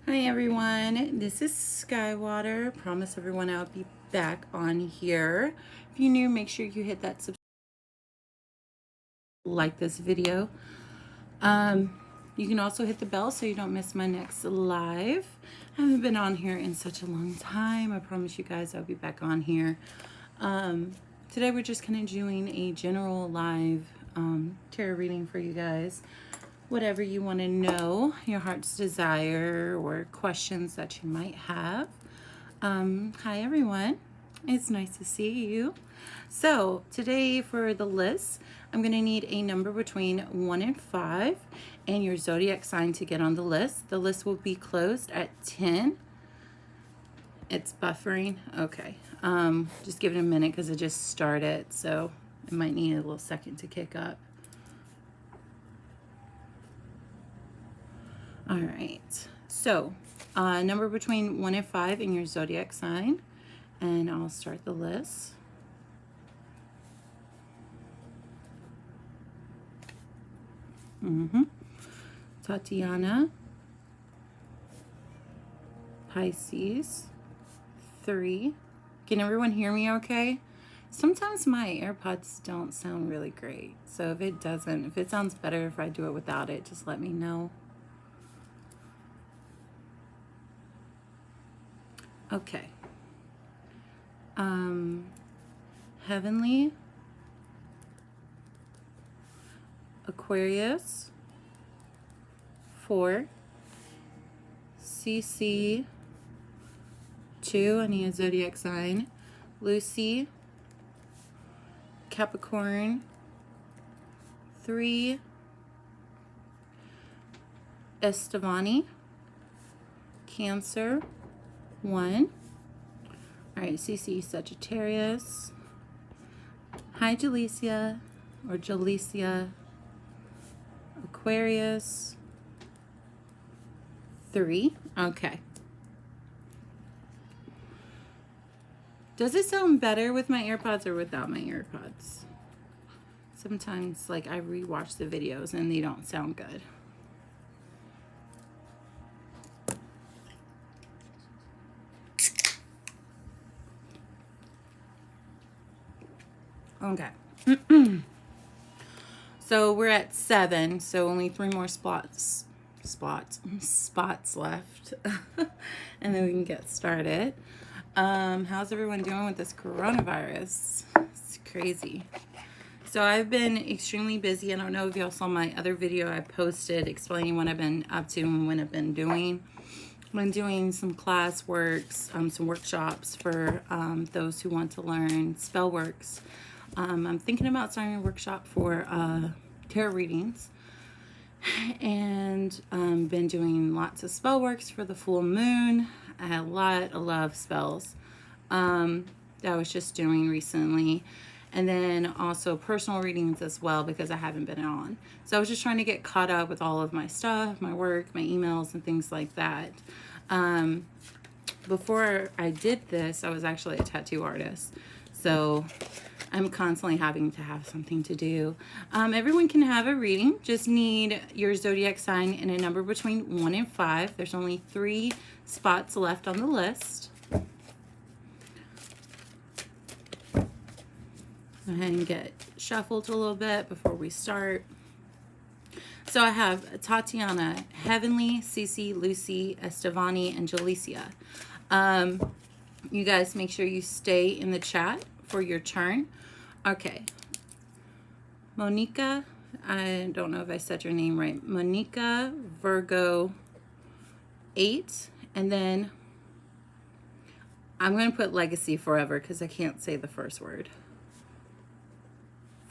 Hi everyone, this is Skywater. Promise everyone I'll be back on here. If you're new, make sure you hit that subscribe, like this video. You can also hit the bell so you don't miss my next live. I haven't been on here in such a long time. I promise you guys I'll be back on here. Today we're just kind of doing a general live tarot reading for you guys. Whatever you want to know, your heart's desire or questions that you might have. Hi everyone, it's nice to see you. So today for the list, I'm going to need a number between 1 and 5 and your zodiac sign to get on the list. The list will be closed at 10. It's buffering. Okay. Just give it a minute because it just started, so it might need a little second to kick up. All right, so number between 1 and 5 in your zodiac sign, and I'll start the list. Tatiana, Pisces, 3. Can everyone hear me okay? Sometimes my AirPods don't sound really great, so if it sounds better if I do it without it, just let me know. Okay. Heavenly, Aquarius, 4, CC, 2, I need a zodiac sign, Lucy, Capricorn, 3, Estevani, Cancer, 1. All right, CC, Sagittarius. Hi, Jalicia, or Jalicia, Aquarius, 3. Okay. Does it sound better with my AirPods or without my AirPods? Sometimes, like, I rewatch the videos and they don't sound good. Okay. So we're at 7, so only 3 more spots left. And then we can get started. How's everyone doing with this coronavirus? It's crazy. So I've been extremely busy. I don't know if y'all saw my other video I posted explaining what I've been up to and what I've been doing. I've been doing some class works, some workshops for those who want to learn spell works. I'm thinking about starting a workshop for tarot readings, and been doing lots of spell works for the full moon. I had a lot of spells that I was just doing recently, and then also personal readings as well because I haven't been on. So I was just trying to get caught up with all of my stuff, my work, my emails, and things like that. Before I did this, I was actually a tattoo artist, so I'm constantly having to have something to do. Everyone can have a reading. Just need your zodiac sign and a number between 1 and 5. There's only 3 spots left on the list. Go ahead and get shuffled a little bit before we start. So I have Tatiana, Heavenly, Cece, Lucy, Estevani, and Jalicia. You guys make sure you stay in the chat for your turn. Okay. Monica, I don't know if I said your name right. Monica, Virgo, 8. And then I'm going to put Legacy Forever because I can't say the first word.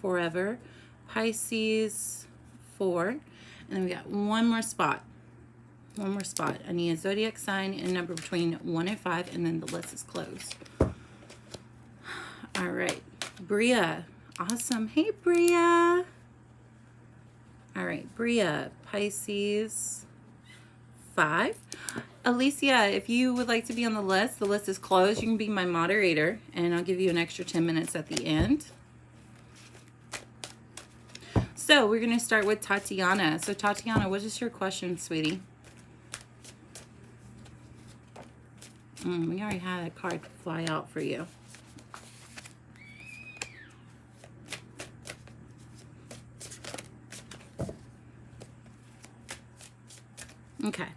Forever. Pisces, 4. And then we got one more spot. One more spot. I need a zodiac sign and a number between 1 and 5, and then the list is closed. All right. Bria. Awesome. Hey, Bria. All right. Bria, Pisces, 5. Alicia, if you would like to be on the list is closed. You can be my moderator, and I'll give you an extra 10 minutes at the end. So we're going to start with Tatiana. So Tatiana, what is your question, sweetie? We already had a card fly out for you. Okay.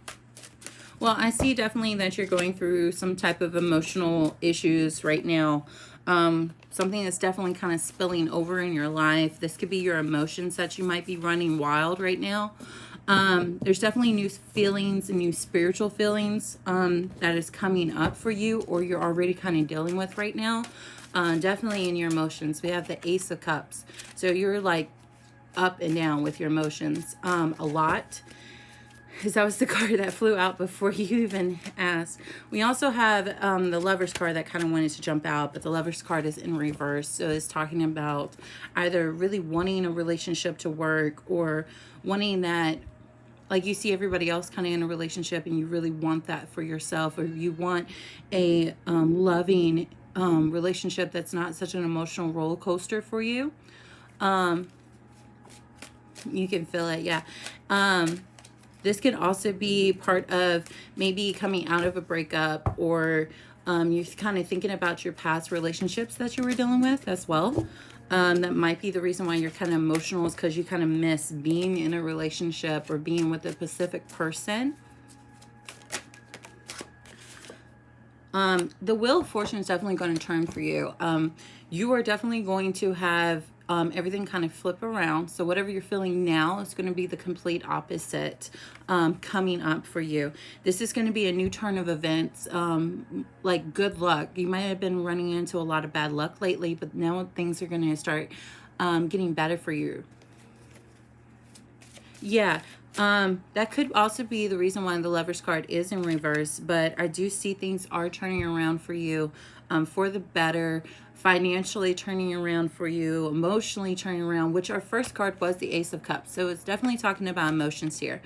Well, I see definitely that you're going through some type of emotional issues right now. Something that's definitely kind of spilling over in your life. This could be your emotions that you might be running wild right now. There's definitely new feelings and new spiritual feelings that is coming up for you, or you're already kind of dealing with right now. Definitely in your emotions. We have the Ace of Cups. So you're like up and down with your emotions a lot. Because that was the card that flew out before you even asked. We also have the Lover's card that kind of wanted to jump out, but the Lover's card is in reverse. So it's talking about either really wanting a relationship to work, or wanting that, like you see everybody else kind of in a relationship and you really want that for yourself, or you want a loving relationship that's not such an emotional roller coaster for you. You can feel it, yeah. This could also be part of maybe coming out of a breakup, or you're kind of thinking about your past relationships that you were dealing with as well. That might be the reason why you're kind of emotional, is because you kind of miss being in a relationship or being with a specific person. The Wheel of Fortune is definitely going to turn for you. You are definitely going to have everything kind of flip around. So whatever you're feeling now is going to be the complete opposite coming up for you. This is going to be a new turn of events, like good luck. You might have been running into a lot of bad luck lately, but now things are going to start getting better for you. Yeah, that could also be the reason why the Lover's card is in reverse, but I do see things are turning around for you for the better, financially turning around for you, emotionally turning around, which our first card was the Ace of Cups. So it's definitely talking about emotions here.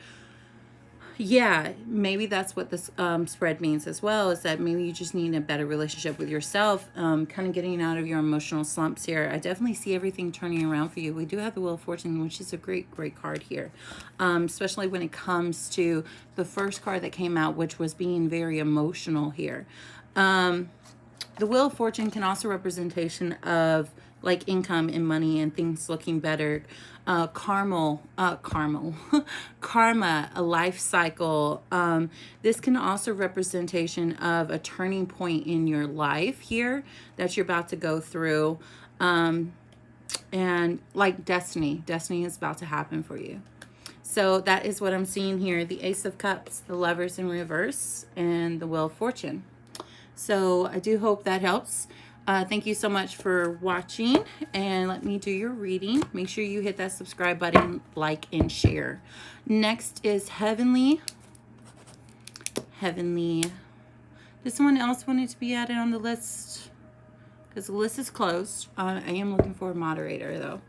Yeah, maybe that's what this spread means as well, is that maybe you just need a better relationship with yourself, kind of getting out of your emotional slumps here. I definitely see everything turning around for you. We do have the Wheel of Fortune, which is a great, great card here, especially when it comes to the first card that came out, which was being very emotional here. The Wheel of Fortune can also representation of like income and money and things looking better. Karma, a life cycle. This can also representation of a turning point in your life here that you're about to go through. And like destiny is about to happen for you. So that is what I'm seeing here. The Ace of Cups, the Lovers in reverse, and the Wheel of Fortune. So I do hope that helps. Thank you so much for watching, and let me do your reading. Make sure you hit that subscribe button, like, and share. Next is Heavenly. Does someone else wanted to be added on the list? Because the list is closed. I am looking for a moderator, though.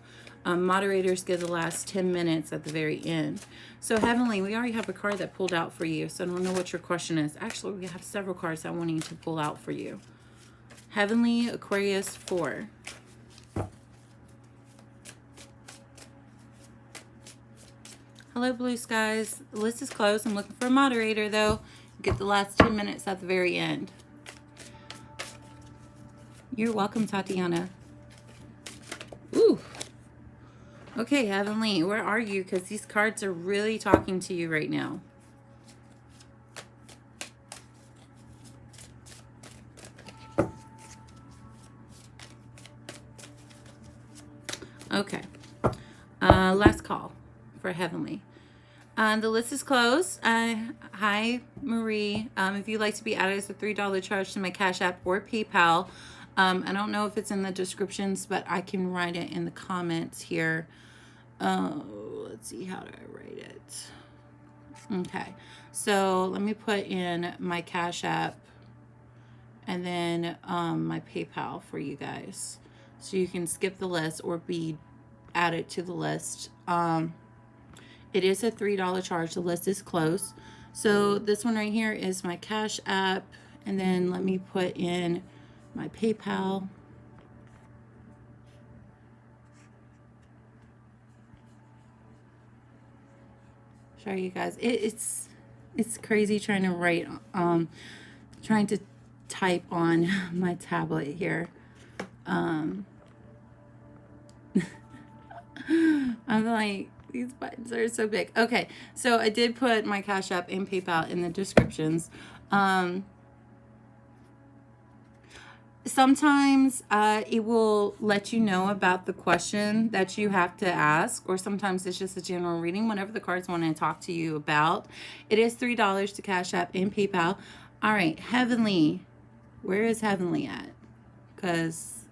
Moderators get the last 10 minutes at the very end. So Heavenly, we already have a card that pulled out for you, so I don't know what your question is. Actually, we have several cards I want you to pull out for you. Heavenly, Aquarius 4. Hello, Blue Skies. The list is closed. I'm looking for a moderator, though. Get the last 10 minutes at the very end. You're welcome, Tatiana. Ooh. Okay, Heavenly, where are you? Because these cards are really talking to you right now. Okay. Last call for Heavenly. The list is closed. Hi, Marie. If you'd like to be added as a $3 charge to my Cash App or PayPal, I don't know if it's in the descriptions, but I can write it in the comments here. Let's see, how do I write it? Okay, so let me put in my Cash App and then my PayPal for you guys, so you can skip the list or be added to the list. It is a $3 charge. The list is closed. So this one right here is my Cash App, and then let me put in my PayPal. Sorry, you guys. It's crazy trying to write, trying to type on my tablet here. I'm like, these buttons are so big. Okay, so I did put my Cash App and PayPal in the descriptions. Sometimes it will let you know about the question that you have to ask, or sometimes it's just a general reading, whatever the cards want to talk to you about. It is $3 to Cash App and PayPal. All right, Heavenly. Where is Heavenly at? Because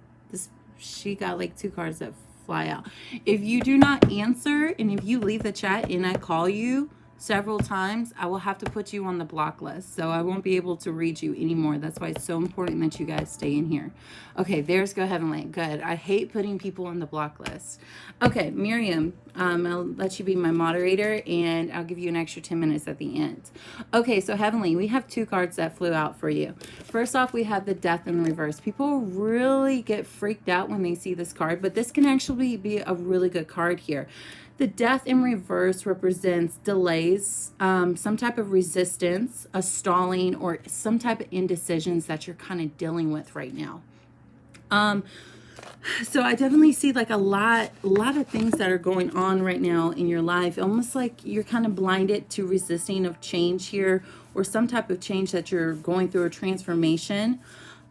she got like 2 cards that fly out. If you do not answer, and if you leave the chat and I call you several times, I will have to put you on the block list. So I won't be able to read you anymore. That's why it's so important that you guys stay in here. Okay, there's Go Heavenly. Good. I hate putting people on the block list. Okay, Miriam, I'll let you be my moderator, and I'll give you an extra 10 minutes at the end. Okay, so Heavenly, we have 2 cards that flew out for you. First off, we have the Death in reverse. People really get freaked out when they see this card, but this can actually be a really good card here. The Death in reverse represents delays, some type of resistance, a stalling, or some type of indecisions that you're kind of dealing with right now. So I definitely see like a lot of things that are going on right now in your life, almost like you're kind of blinded to resisting of change here, or some type of change that you're going through, a transformation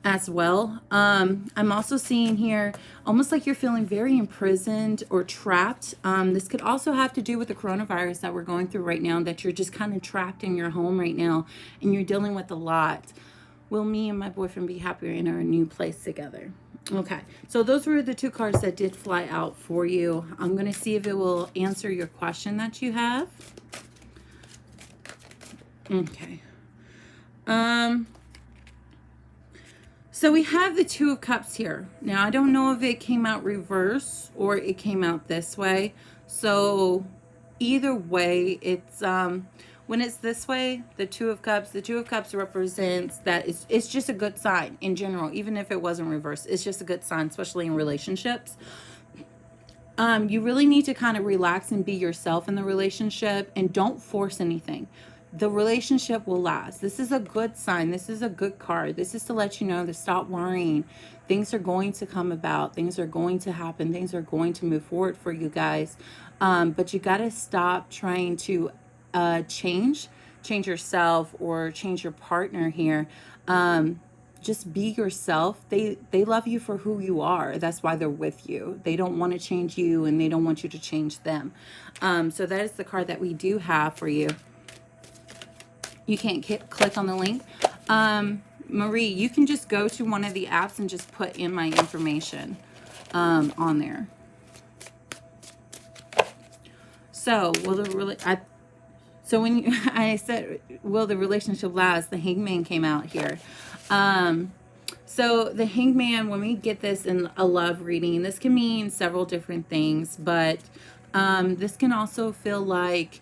as well. I'm also seeing here almost like you're feeling very imprisoned or trapped. This could also have to do with the coronavirus that we're going through right now, that you're just kind of trapped in your home right now and you're dealing with a lot. Will me and my boyfriend be happier in our new place together? Okay, so those were the 2 cards that did fly out for you. I'm going to see if it will answer your question that you have. Okay. So we have the 2 of Cups here. Now, I don't know if it came out reverse or it came out this way. So either way, it's when it's this way, the 2 of Cups represents that it's just a good sign in general, even if it wasn't reversed. It's just a good sign, especially in relationships. You really need to kind of relax and be yourself in the relationship, and don't force anything. The relationship will last. This is a good sign. This is a good card. This is to let you know to stop worrying. Things are going to come about. Things are going to happen. Things are going to move forward for you guys. But you got to stop trying to change yourself or change your partner here. Just be yourself. They love you for who you are. That's why they're with you. They don't want to change you, and they don't want you to change them. So that is the card that we do have for you. You can't click on the link. Marie, you can just go to one of the apps and just put in my information on there. So so when I said, will the relationship last, the Hangman came out here. So the Hangman, when we get this in a love reading, this can mean several different things, but this can also feel like,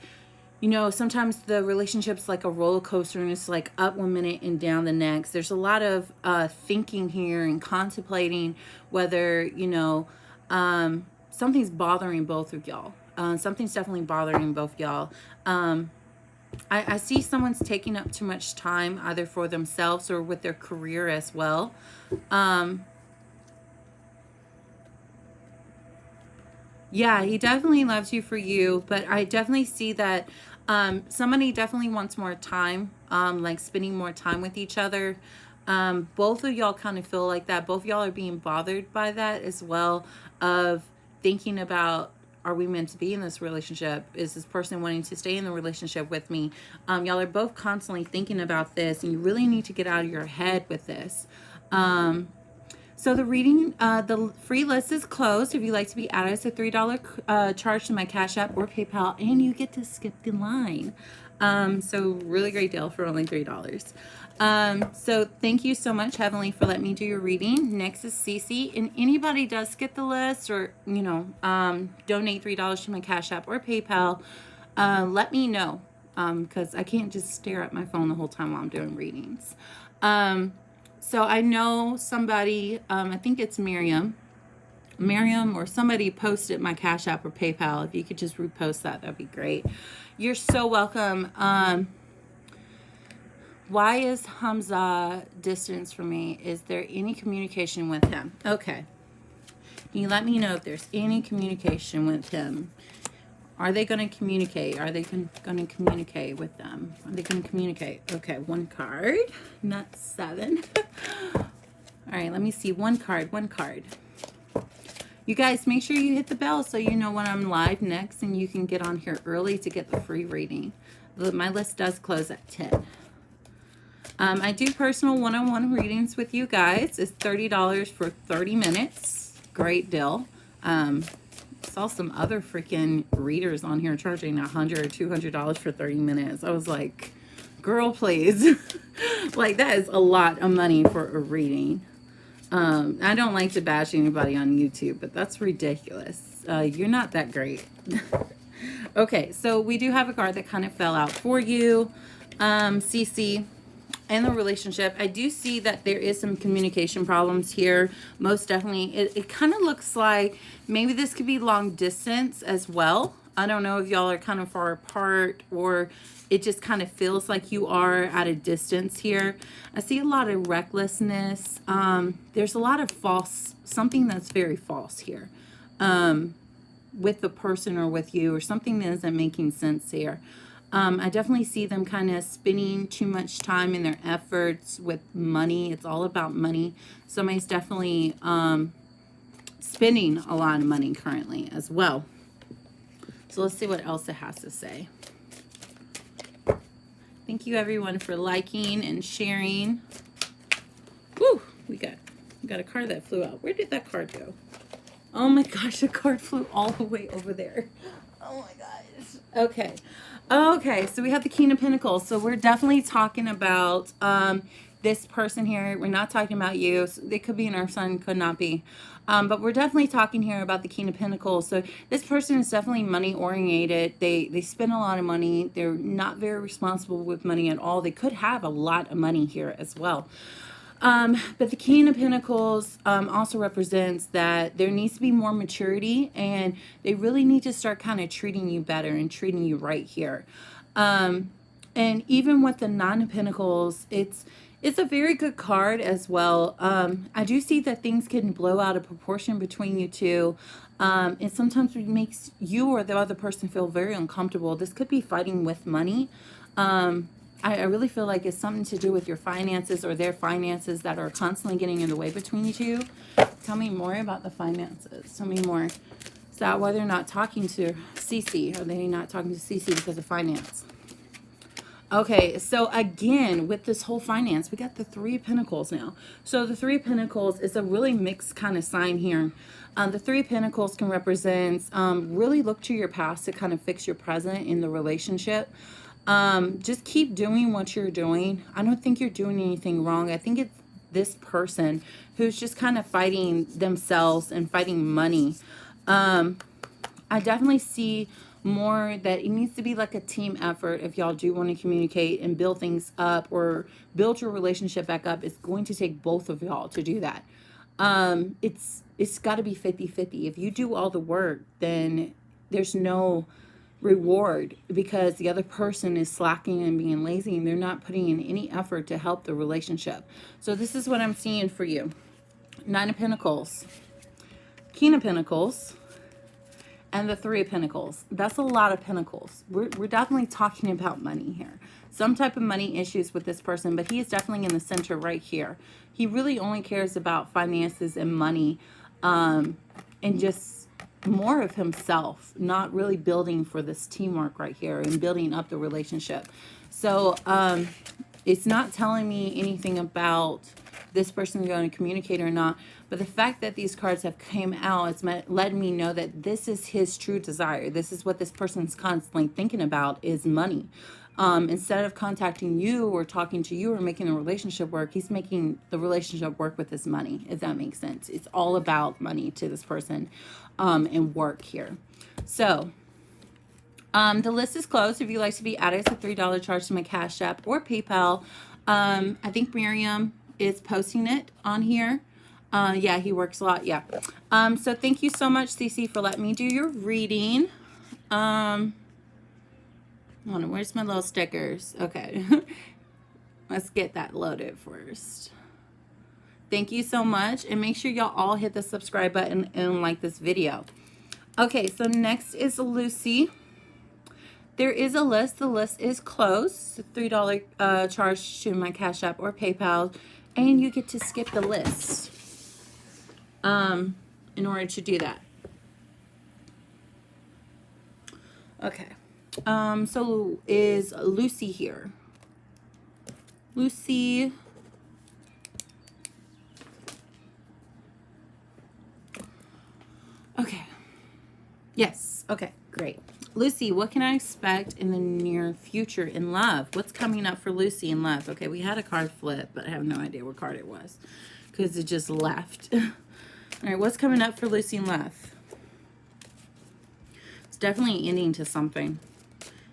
you know, sometimes the relationship's like a roller coaster, and it's like up one minute and down the next. There's a lot of thinking here and contemplating whether, you know, something's bothering both of y'all. Something's definitely bothering both y'all. I see someone's taking up too much time, either for themselves or with their career as well. Yeah, he definitely loves you for you, but I definitely see that somebody definitely wants more time, like spending more time with each other. Both of y'all kind of feel like that. Both of y'all are being bothered by that as well, of thinking about, are we meant to be in this relationship? Is this person wanting to stay in the relationship with me? Y'all are both constantly thinking about this, and you really need to get out of your head with this. So the reading, the free list is closed. If you'd like to be added, it's a $3 charge to my Cash App or PayPal, and you get to skip the line. So really great deal for only $3. So thank you so much, Heavenly, for letting me do your reading. Next is Cece, and anybody does skip the list, or, you know, donate $3 to my Cash App or PayPal, let me know, because I can't just stare at my phone the whole time while I'm doing readings. So I know somebody, I think it's Miriam or somebody posted my Cash App or PayPal. If you could just repost that, that'd be great. You're so welcome. Why is Hamza distance from me? Is there any communication with him? Okay. Can you let me know if there's any communication with him? Are they going to communicate? Are they going to communicate with them? Are they going to communicate? Okay, one card, not 7. All right, let me see. One card. You guys, make sure you hit the bell so you know when I'm live next and you can get on here early to get the free reading. My list does close at 10. I do personal one-on-one readings with you guys. It's $30 for 30 minutes. Great deal. Saw some other freaking readers on here charging $100 or $200 for 30 minutes. I was like, girl, please. Like, that is a lot of money for a reading. I don't like to bash anybody on YouTube, but that's ridiculous. You're not that great. Okay, so we do have a card that kind of fell out for you, Cece. In the relationship, I do see that there is some communication problems here. Most definitely. It kind of looks like maybe this could be long distance as well. I don't know if y'all are kind of far apart or it just kind of feels like you are at a distance here. I see a lot of recklessness. There's a lot of something that's very false here with the person or with you, or something that isn't making sense here. I definitely see them kind of spending too much time in their efforts with money. It's all about money. Somebody's definitely spending a lot of money currently as well. So let's see what else it has to say. Thank you everyone for liking and sharing. Woo! We got a card that flew out. Where did that card go? Oh my gosh, the card flew all the way over there. Oh my gosh. Okay. Okay, so we have the King of Pentacles. So we're definitely talking about this person here. We're not talking about you. So they could be an earth sign, could not be. But we're definitely talking here about the King of Pentacles. So this person is definitely money oriented. They spend a lot of money. They're not very responsible with money at all. They could have a lot of money here as well. But the King of Pentacles also represents that there needs to be more maturity, and they really need to start kind of treating you better and treating you right here. And even with the Nine of Pentacles, it's a very good card as well. I do see that things can blow out of proportion between you two. And sometimes it makes you or the other person feel very uncomfortable. This could be fighting with money. I really feel like it's something to do with your finances or their finances that are constantly getting in the way between you two. Tell me more about the finances. Tell me more. Is that why they're not talking to Cece? Are they not talking to Cece because of finance? Okay, so again, with this whole finance, we got the Three of Pentacles now. So the Three of Pentacles is a really mixed kind of sign here. The Three of Pentacles can represent, really look to your past to kind of fix your present in the relationship. Just keep doing what you're doing. I don't think you're doing anything wrong. I think it's this person who's just kind of fighting themselves and fighting money. I definitely see more that it needs to be like a team effort. If y'all do want to communicate and build things up or build your relationship back up, it's going to take both of y'all to do that. It's got to be 50-50. If you do all the work, then there's no reward because the other person is slacking and being lazy and they're not putting in any effort to help the relationship. So this is what I'm seeing for you. Nine of Pentacles, King of Pentacles, and the Three of Pentacles. That's a lot of pentacles. We're definitely talking about money here. Some type of money issues with this person, but he is definitely in the center right here. He really only cares about finances and money, and just more of himself, not really building for this teamwork right here and building up the relationship. So it's not telling me anything about this person going to communicate or not, but the fact that these cards have came out, it's led me know that this is his true desire. This is what this person's constantly thinking about, is money. Instead of contacting you or talking to you or making the relationship work, he's making the relationship work with his money, if that makes sense. It's all about money to this person, and work here. So the list is closed. If you'd like to be added, it's a $3 charge to my Cash App or PayPal. I think Miriam is posting it on here. Yeah, he works a lot. Yeah. So thank you so much, Cece, for letting me do your reading. Hold on, where's my little stickers? Okay. Let's get that loaded first. Thank you so much. And make sure y'all all hit the subscribe button and like this video. Okay, so next is Lucy. There is a list. The list is closed. It's a $3 charge to my Cash App or PayPal. And you get to skip the list in order to do that. Okay. So is Lucy here? Lucy. Okay. Yes. Okay, great. Lucy, what can I expect in the near future in love? What's coming up for Lucy in love? Okay, we had a card flip, but I have no idea what card it was because it just left. All right, what's coming up for Lucy in love? It's definitely ending to something.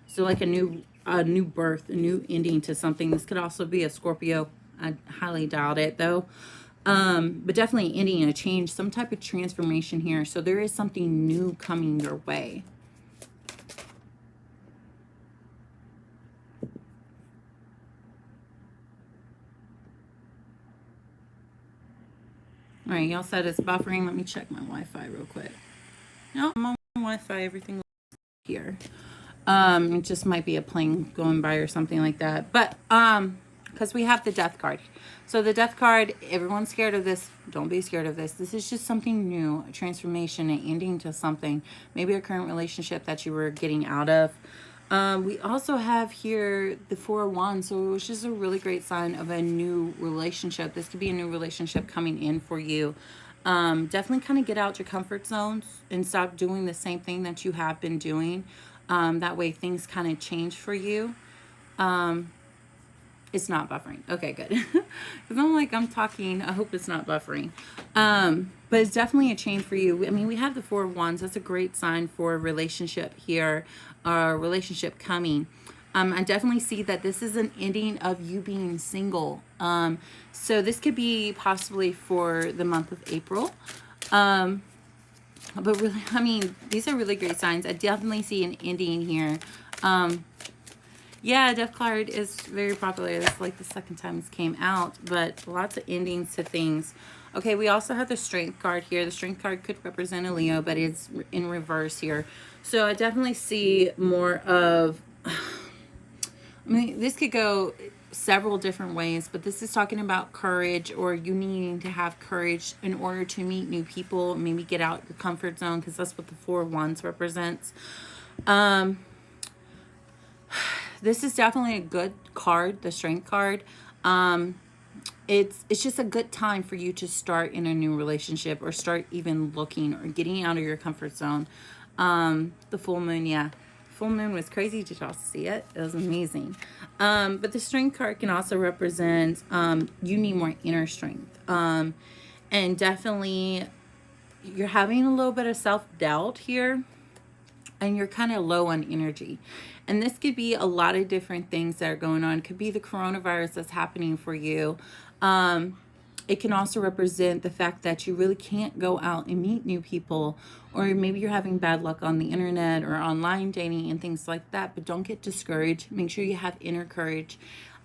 So like a new birth, a new ending to something. This could also be a Scorpio. I highly doubt it though. But definitely ending a change, some type of transformation here. So there is something new coming your way. All right, y'all said it's buffering. Let me check my Wi-Fi real quick. No, I'm on Wi-Fi. Everything here. It just might be a plane going by or something like that. But because we have the Death card. So the Death card, everyone's scared of this. Don't be scared of this. This is just something new, a transformation, an ending to something. Maybe a current relationship that you were getting out of. We also have here the Four of Wands, so which is a really great sign of a new relationship. This could be a new relationship coming in for you. Definitely kind of get out your comfort zones and stop doing the same thing that you have been doing. That way things kind of change for you. It's not buffering. Okay, good. Because I'm like, I'm talking. I hope it's not buffering. But it's definitely a change for you. I mean, we have the Four of Wands. That's a great sign for a relationship here, a relationship coming. I definitely see that this is an ending of you being single. So this could be possibly for the month of April. But really, I mean, these are really great signs. I definitely see an ending here. Yeah, Death card is very popular. That's like the second time this came out, but lots of endings to things. Okay, we also have the Strength card here. The Strength card could represent a Leo, but it's in reverse here. So I definitely see more of, I mean, this could go several different ways, but this is talking about courage, or you needing to have courage in order to meet new people, maybe get out your comfort zone, because that's what the Four of Wands represents. This is definitely a good card, the Strength card. It's just a good time for you to start in a new relationship, or start even looking or getting out of your comfort zone. The full moon, yeah. Full moon was crazy. Did y'all see it? It was amazing. But the Strength card can also represent you need more inner strength. And definitely you're having a little bit of self-doubt here, and you're kind of low on energy. And this could be a lot of different things that are going on. It could be the coronavirus that's happening for you. It can also represent the fact that you really can't go out and meet new people, or maybe you're having bad luck on the internet or online dating and things like that. But don't get discouraged. Make sure you have inner courage,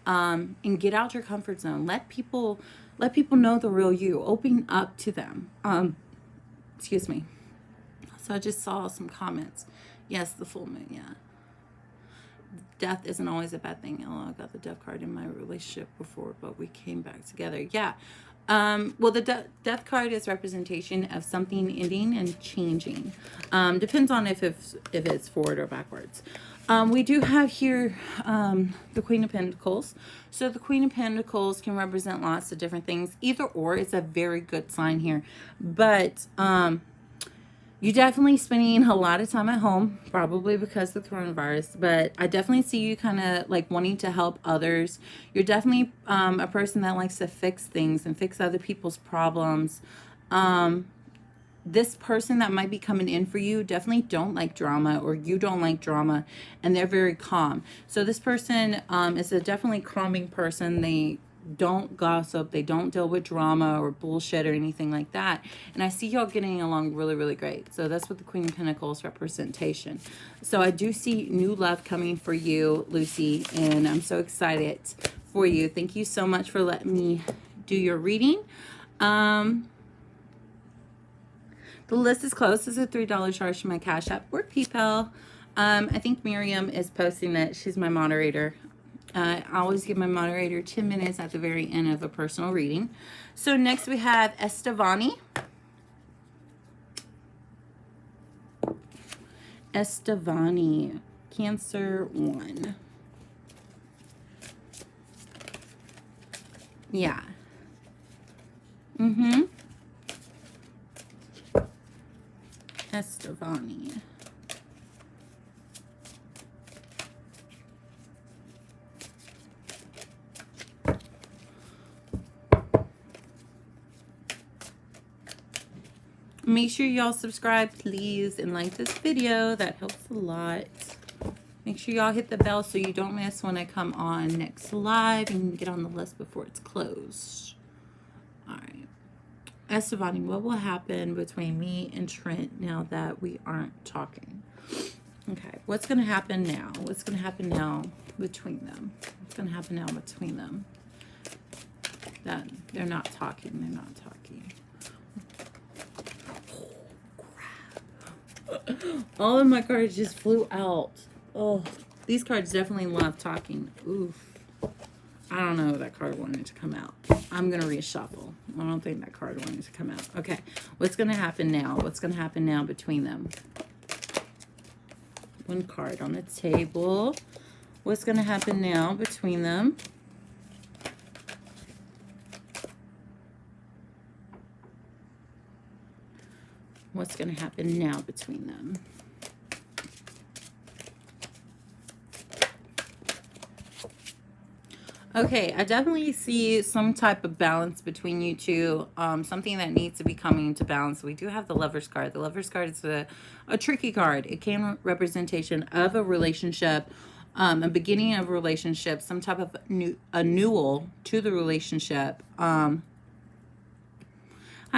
and get out your comfort zone. Let people know the real you. Open up to them. Excuse me. So I just saw some comments. Yes, the full moon, yeah. Death isn't always a bad thing. Oh, I got the Death card in my relationship before, but we came back together. Yeah. Well, the Death card is representation of something ending and changing. Depends on if it's forward or backwards. We do have here the Queen of Pentacles. So the Queen of Pentacles can represent lots of different things. Either or, it's a very good sign here. But you're definitely spending a lot of time at home, probably because of the coronavirus, but I definitely see you kind of like wanting to help others. You're definitely a person that likes to fix things and fix other people's problems. This person that might be coming in for you definitely don't like drama, or you don't like drama, and they're very calm. So this person is a definitely calming person. They don't gossip, they don't deal with drama or bullshit or anything like that. And I see y'all getting along really, really great. So that's what the Queen of Pentacles representation. So I do see new love coming for you, Lucy, and I'm so excited for you. Thank you so much for letting me do your reading. The list is closed. This is a $3 charge to my Cash App or PayPal. I think Miriam is posting that she's my moderator. I always give my moderator 10 minutes at the very end of a personal reading. So next we have Estevani. Estevani, Cancer 1. Yeah. Estevani. Make sure y'all subscribe, please, and like this video. That helps a lot. Make sure y'all hit the bell so you don't miss when I come on next live and get on the list before it's closed. All right. Estevani, what will happen between me and Trent now that we aren't talking? Okay, what's going to happen now? What's going to happen now between them? What's going to happen now between them? That they're not talking. They're not talking. All of my cards just flew out. Oh, these cards definitely love talking. Oof. I don't know if that card wanted to come out. I'm going to reshuffle. I don't think that card wanted to come out. Okay. What's going to happen now? What's going to happen now between them? One card on the table. What's going to happen now between them? What's going to happen now between them? Okay, I definitely see some type of balance between you two. Something that needs to be coming into balance. We do have the Lover's card. The Lover's card is a tricky card. It can representation of a relationship, a beginning of a relationship, some type of renewal to the relationship. Hi,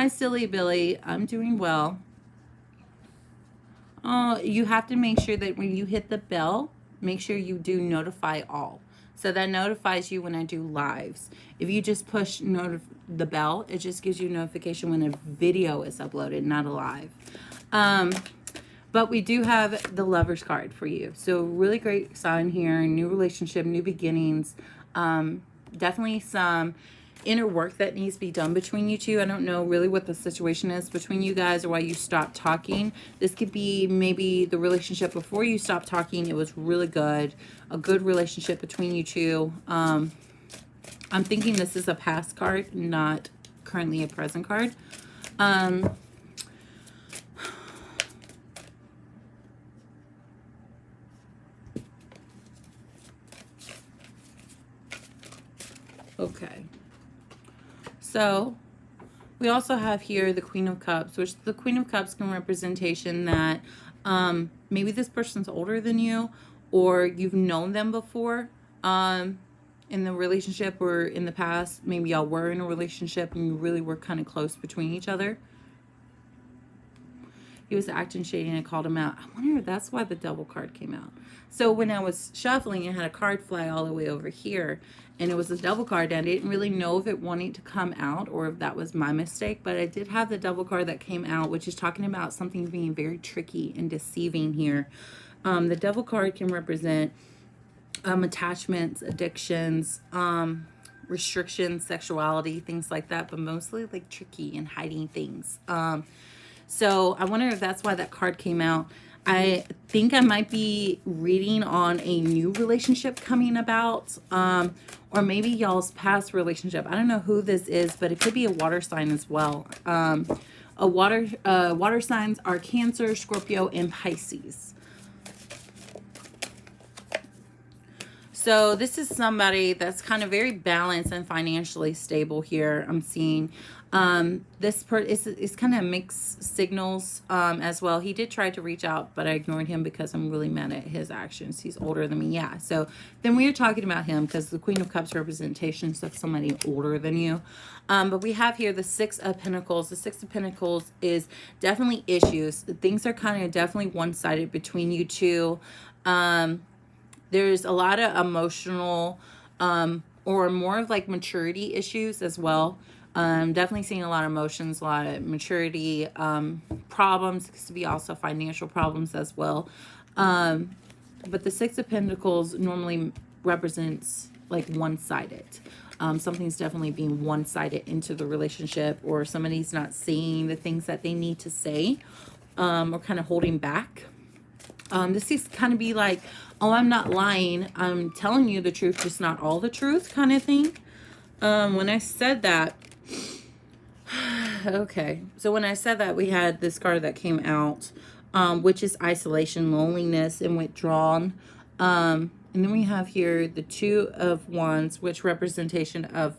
Silly Billy. I'm doing well. You have to make sure that when you hit the bell, make sure you do notify all. So that notifies you when I do lives. If you just push the bell, it just gives you notification when a video is uploaded, not a live. But we do have the Lover's card for you. So really great sign here. New relationship, new beginnings. Definitely some inner work that needs to be done between you two. I don't know really what the situation is between you guys or why you stopped talking. This could be maybe the relationship before you stopped talking. It was really good. A good relationship between you two. I'm thinking this is a past card, not currently a present card. Okay. So we also have here the Queen of Cups, which the Queen of Cups can representation that maybe this person's older than you or you've known them before in the relationship or in the past. Maybe y'all were in a relationship and you really were kind of close between each other. He was acting shady and I called him out. I wonder if that's why the Devil card came out. So when I was shuffling, I had a card fly all the way over here. And it was a Devil card. I didn't really know if it wanted to come out or if that was my mistake. But I did have the Devil card that came out, which is talking about something being very tricky and deceiving here. The Devil card can represent attachments, addictions, restrictions, sexuality, things like that. But mostly like tricky and hiding things. So I wonder if that's why that card came out. I think I might be reading on a new relationship coming about, or maybe y'all's past relationship. I don't know who this is, but it could be a water sign as well. Water signs are Cancer, Scorpio, and Pisces. So this is somebody that's kind of very balanced and financially stable here. I'm seeing this is kind of mixed signals as well. He did try to reach out, but I ignored him because I'm really mad at his actions. He's older than me. Yeah. So then we are talking about him because the Queen of Cups representations of somebody older than you. But we have here the Six of Pentacles. The Six of Pentacles is definitely issues. Things are kind of definitely one-sided between you two. There's a lot of emotional or more of like maturity issues as well. Definitely seeing a lot of emotions, a lot of maturity problems. This could be also financial problems as well. But the Six of Pentacles normally represents like one-sided. Something's definitely being one-sided into the relationship, or somebody's not saying the things that they need to say, or kind of holding back. This is kind of be like, oh, I'm not lying. I'm telling you the truth, just not all the truth kind of thing. When I said that, okay. So when I said that, we had this card that came out, which is isolation, loneliness, and withdrawn. And then we have here the Two of Wands, which representation of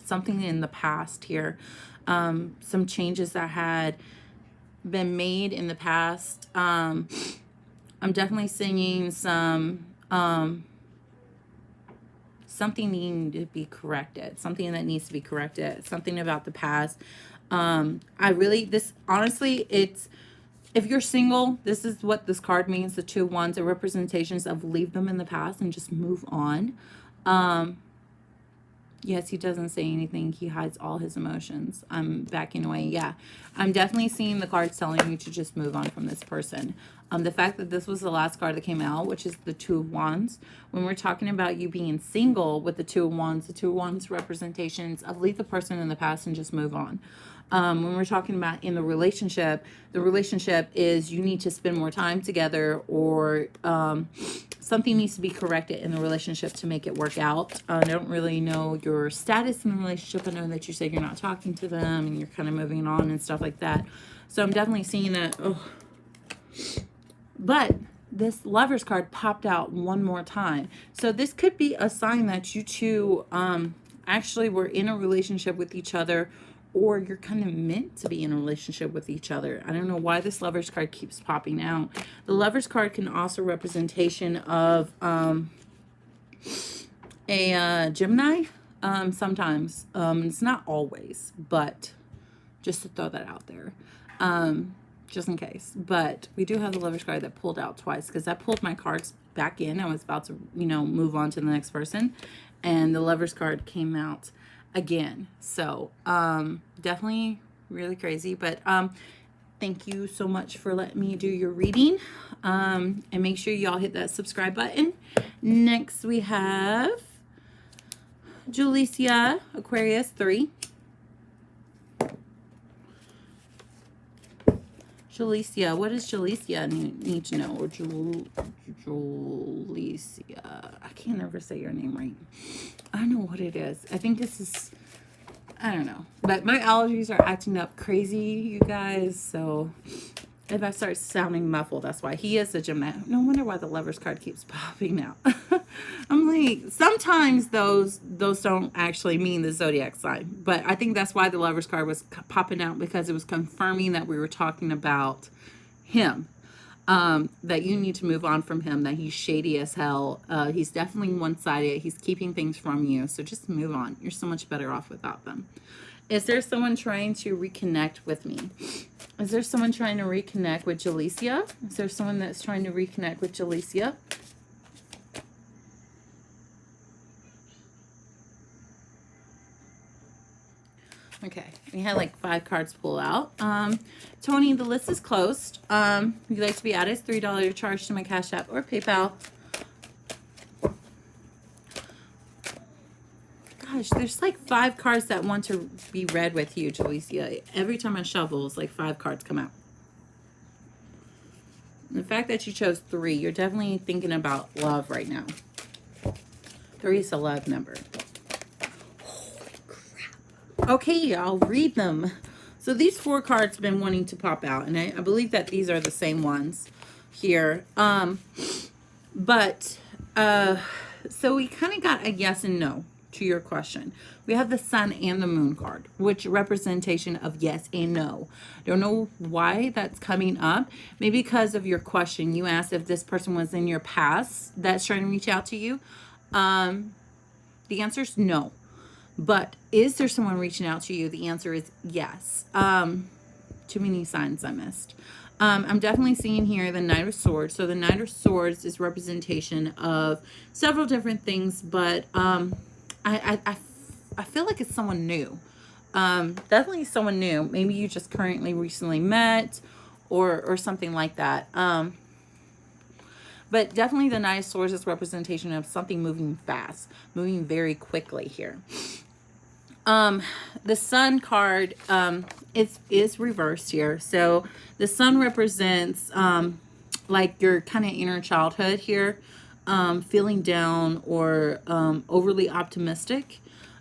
something in the past here. Some changes that had been made in the past. I'm definitely seeing some something needing to be corrected, something that needs to be corrected, something about the past. Honestly, it's, if you're single, this is what this card means. The Two of Wands are representations of leave them in the past and just move on. Yes, he doesn't say anything. He hides all his emotions. I'm backing away. Yeah, I'm definitely seeing the cards telling you to just move on from this person. The fact that this was the last card that came out, which is the Two of Wands. When we're talking about you being single with the Two of Wands, the Two of Wands representations of leave the person in the past and just move on. When we're talking about in the relationship is you need to spend more time together, or something needs to be corrected in the relationship to make it work out. I don't really know your status in the relationship. I know that you said you're not talking to them and you're kind of moving on and stuff like that. So I'm definitely seeing that. Oh. But this Lovers card popped out one more time. So this could be a sign that you two actually were in a relationship with each other, or you're kind of meant to be in a relationship with each other. I don't know why this Lovers card keeps popping out. The Lovers card can also representation of a Gemini sometimes. It's not always, but just to throw that out there. Just in case. But we do have the Lovers card that pulled out twice, because I pulled my cards back in. I was about to, move on to the next person, and the Lovers card came out again. So definitely really crazy. But thank you so much for letting me do your reading. And make sure y'all hit that subscribe button. Next we have Julicia, Aquarius 3. Julicia, what does Julicia need to know? Or Julicia, I can't ever say your name right. I don't know what it is. I think this is, I don't know. But my allergies are acting up crazy, you guys. So if I start sounding muffled, that's why. He is a Gemini. No wonder why the Lovers card keeps popping out. I'm like, sometimes those don't actually mean the zodiac sign. But I think that's why the Lovers card was popping out, because it was confirming that we were talking about him. That you need to move on from him, that he's shady as hell. He's definitely one-sided. He's keeping things from you. So just move on. You're so much better off without them. Is there someone trying to reconnect with me? Is there someone trying to reconnect with Julicia? Is there someone that's trying to reconnect with Julicia? Okay, we had like 5 cards pull out. Tony, the list is closed. If you'd like to be added, it's $3 charge to my Cash App or PayPal. Gosh, there's like 5 cards that want to be read with you, Julicia. Every time I shuffle, it's like 5 cards come out. And the fact that you chose 3, you're definitely thinking about love right now. 3 is a love number. Okay, I'll read them. So these 4 cards have been wanting to pop out, and I believe that these are the same ones here. So we kind of got a yes and no to your question. We have the Sun and the Moon card, which representation of yes and no. Don't know why that's coming up. Maybe because of your question. You asked if this person was in your past that's trying to reach out to you. The answer is no. But is there someone reaching out to you? The answer is yes. Too many signs I missed. I'm definitely seeing here the Knight of Swords. So the Knight of Swords is representation of several different things, but I feel like it's someone new. Definitely someone new. Maybe you just currently recently met, or something like that. But definitely the Knight of Swords is representation of something moving fast, moving very quickly here. The Sun card is reversed here. So the Sun represents like your kind of inner childhood here, feeling down or overly optimistic.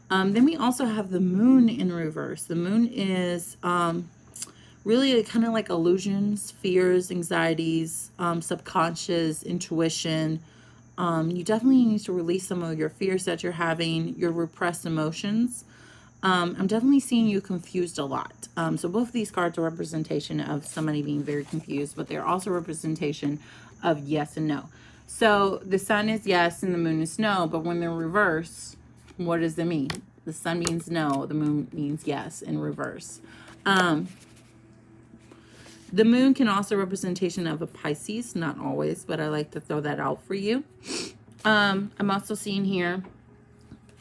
Then we also have the Moon in reverse. The Moon is really kind of like illusions, fears, anxieties, subconscious, intuition. You definitely need to release some of your fears that you're having, your repressed emotions. I'm definitely seeing you confused a lot. So both of these cards are representation of somebody being very confused, but they're also representation of yes and no. So the Sun is yes and the Moon is no, but when they're reversed, what does it mean? The Sun means no, the Moon means yes in reverse. The Moon can also representation of a Pisces, not always, but I like to throw that out for you. I'm also seeing here,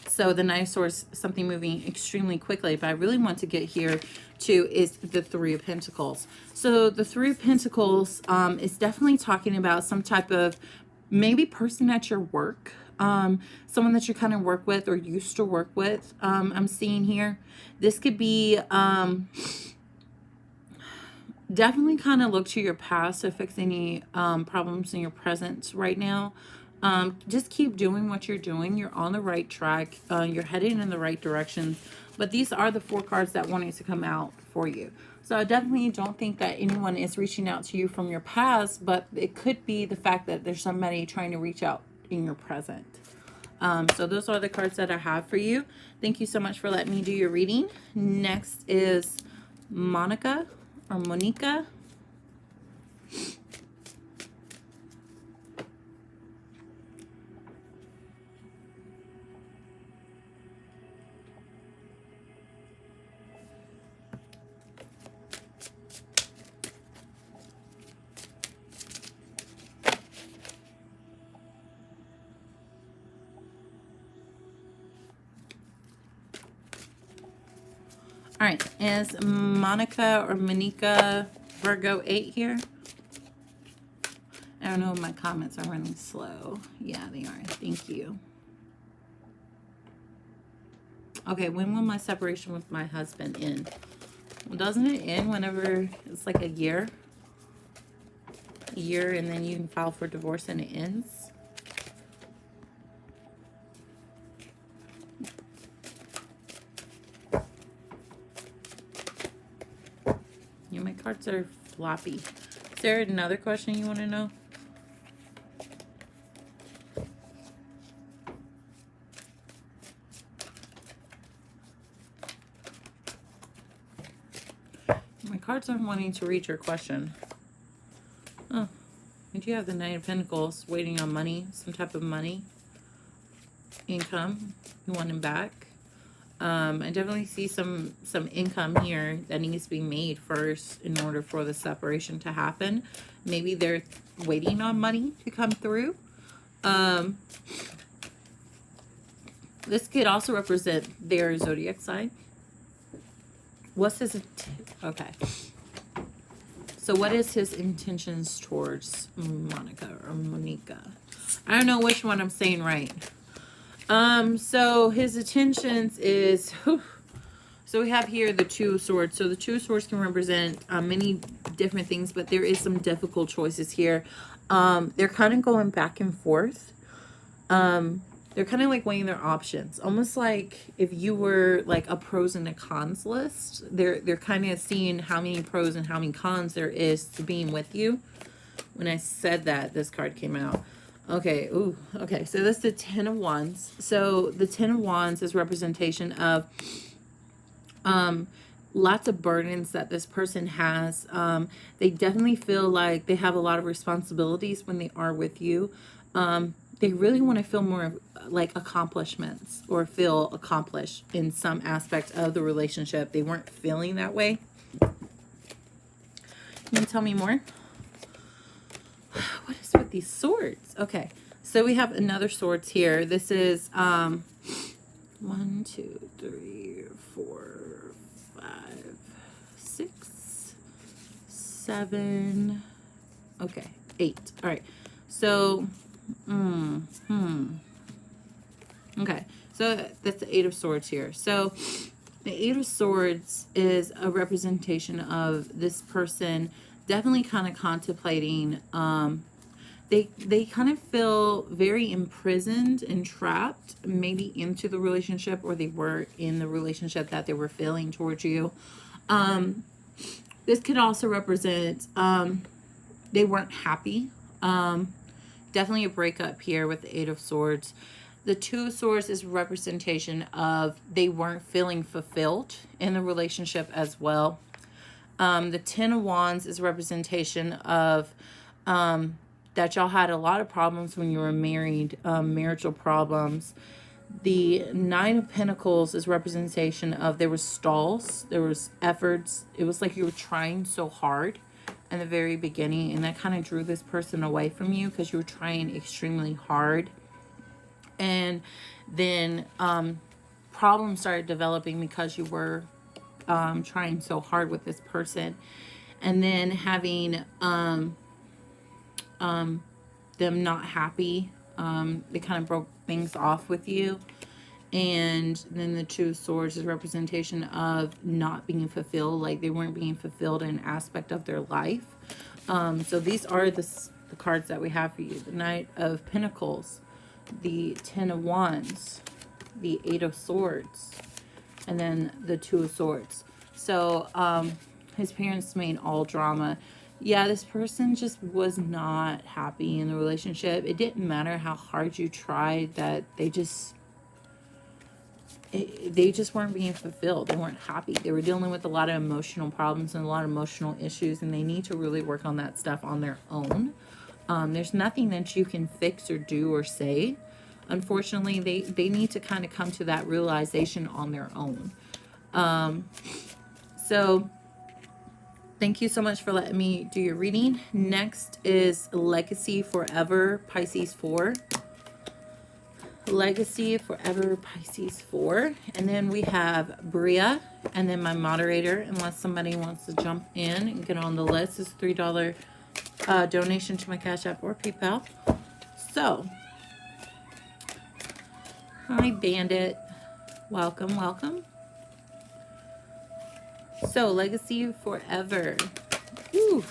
so the Knight of Swords, something moving extremely quickly, but I really want to get here to is the Three of Pentacles. So the Three of Pentacles is definitely talking about some type of maybe person at your work, someone that you kind of work with or used to work with. I'm seeing here. This could be definitely kind of look to your past to fix any problems in your present right now. Just keep doing what you're doing. You're on the right track. You're heading in the right direction. But these are the 4 cards that wanted to come out for you. So I definitely don't think that anyone is reaching out to you from your past, but it could be the fact that there's somebody trying to reach out in your present. So those are the cards that I have for you. Thank you so much for letting me do your reading. Next is Monica or Monica. All right, is Monica or Monica Virgo 8 here? I don't know if my comments are running slow. Yeah, they are. Thank you. Okay, when will my separation with my husband end? Well, doesn't it end whenever it's like a year? A year, and then you can file for divorce and it ends? Yeah, my cards are floppy. Is there another question you want to know? My cards aren't wanting to read your question. Oh, we do have the Knight of Pentacles waiting on money, some type of money, income. You want him back. I definitely see some income here that needs to be made first in order for the separation to happen. Maybe they're waiting on money to come through. This could also represent their zodiac sign. What's his... Okay. So what is his intentions towards Monica or Monica? I don't know which one I'm saying right. So his intentions is... Whew, so we have here the Two of Swords. So the Two of Swords can represent many different things, but there is some difficult choices here. They're kind of going back and forth. They're kind of like weighing their options, almost like if you were like a pros and a cons list. They're kind of seeing how many pros and how many cons there is to being with you. When I said that, this card came out. Okay, ooh, okay. So that's the Ten of Wands. So the Ten of Wands is representation of lots of burdens that this person has. They definitely feel like they have a lot of responsibilities when they are with you. They really want to feel more like accomplishments or feel accomplished in some aspect of the relationship. They weren't feeling that way. Can you tell me more? What is with these swords? Okay, so we have another swords here. This is 1, 2, 3, 4, 5, 6, 7. Okay, 8. All right. So, okay. So that's the 8 of Swords here. So the 8 of Swords is a representation of this person definitely kind of contemplating. They kind of feel very imprisoned and trapped, maybe into the relationship, or they were in the relationship that they were feeling towards you. This could also represent they weren't happy. Definitely a breakup here with the 8 of Swords. The 2 of Swords is representation of they weren't feeling fulfilled in the relationship as well. The 10 of Wands is representation of that y'all had a lot of problems when you were married, marital problems. The 9 of Pentacles is representation of there was stalls, there was efforts. It was like you were trying so hard in the very beginning, and that kind of drew this person away from you because you were trying extremely hard. And then problems started developing because you were trying so hard with this person. And then having them not happy, they kind of broke things off with you. And then the 2 of Swords is representation of not being fulfilled, like they weren't being fulfilled in an aspect of their life. So these are the cards that we have for you. The Knight of Pentacles, the 10 of Wands, the 8 of Swords, and then the 2 of Swords. So his parents made all drama. Yeah, this person just was not happy in the relationship. It didn't matter how hard you tried, that they just weren't being fulfilled. They weren't happy. They were dealing with a lot of emotional problems and a lot of emotional issues, and they need to really work on that stuff on their own. There's nothing that you can fix or do or say. Unfortunately, they need to kind of come to that realization on their own. So thank you so much for letting me do your reading. Next is Legacy Forever, Pisces 4. Legacy Forever, Pisces 4. And then we have Bria, and then my moderator, unless somebody wants to jump in and get on the list, is $3 donation to my Cash App or PayPal. So, hi Bandit, welcome, welcome. So, Legacy Forever. Whew.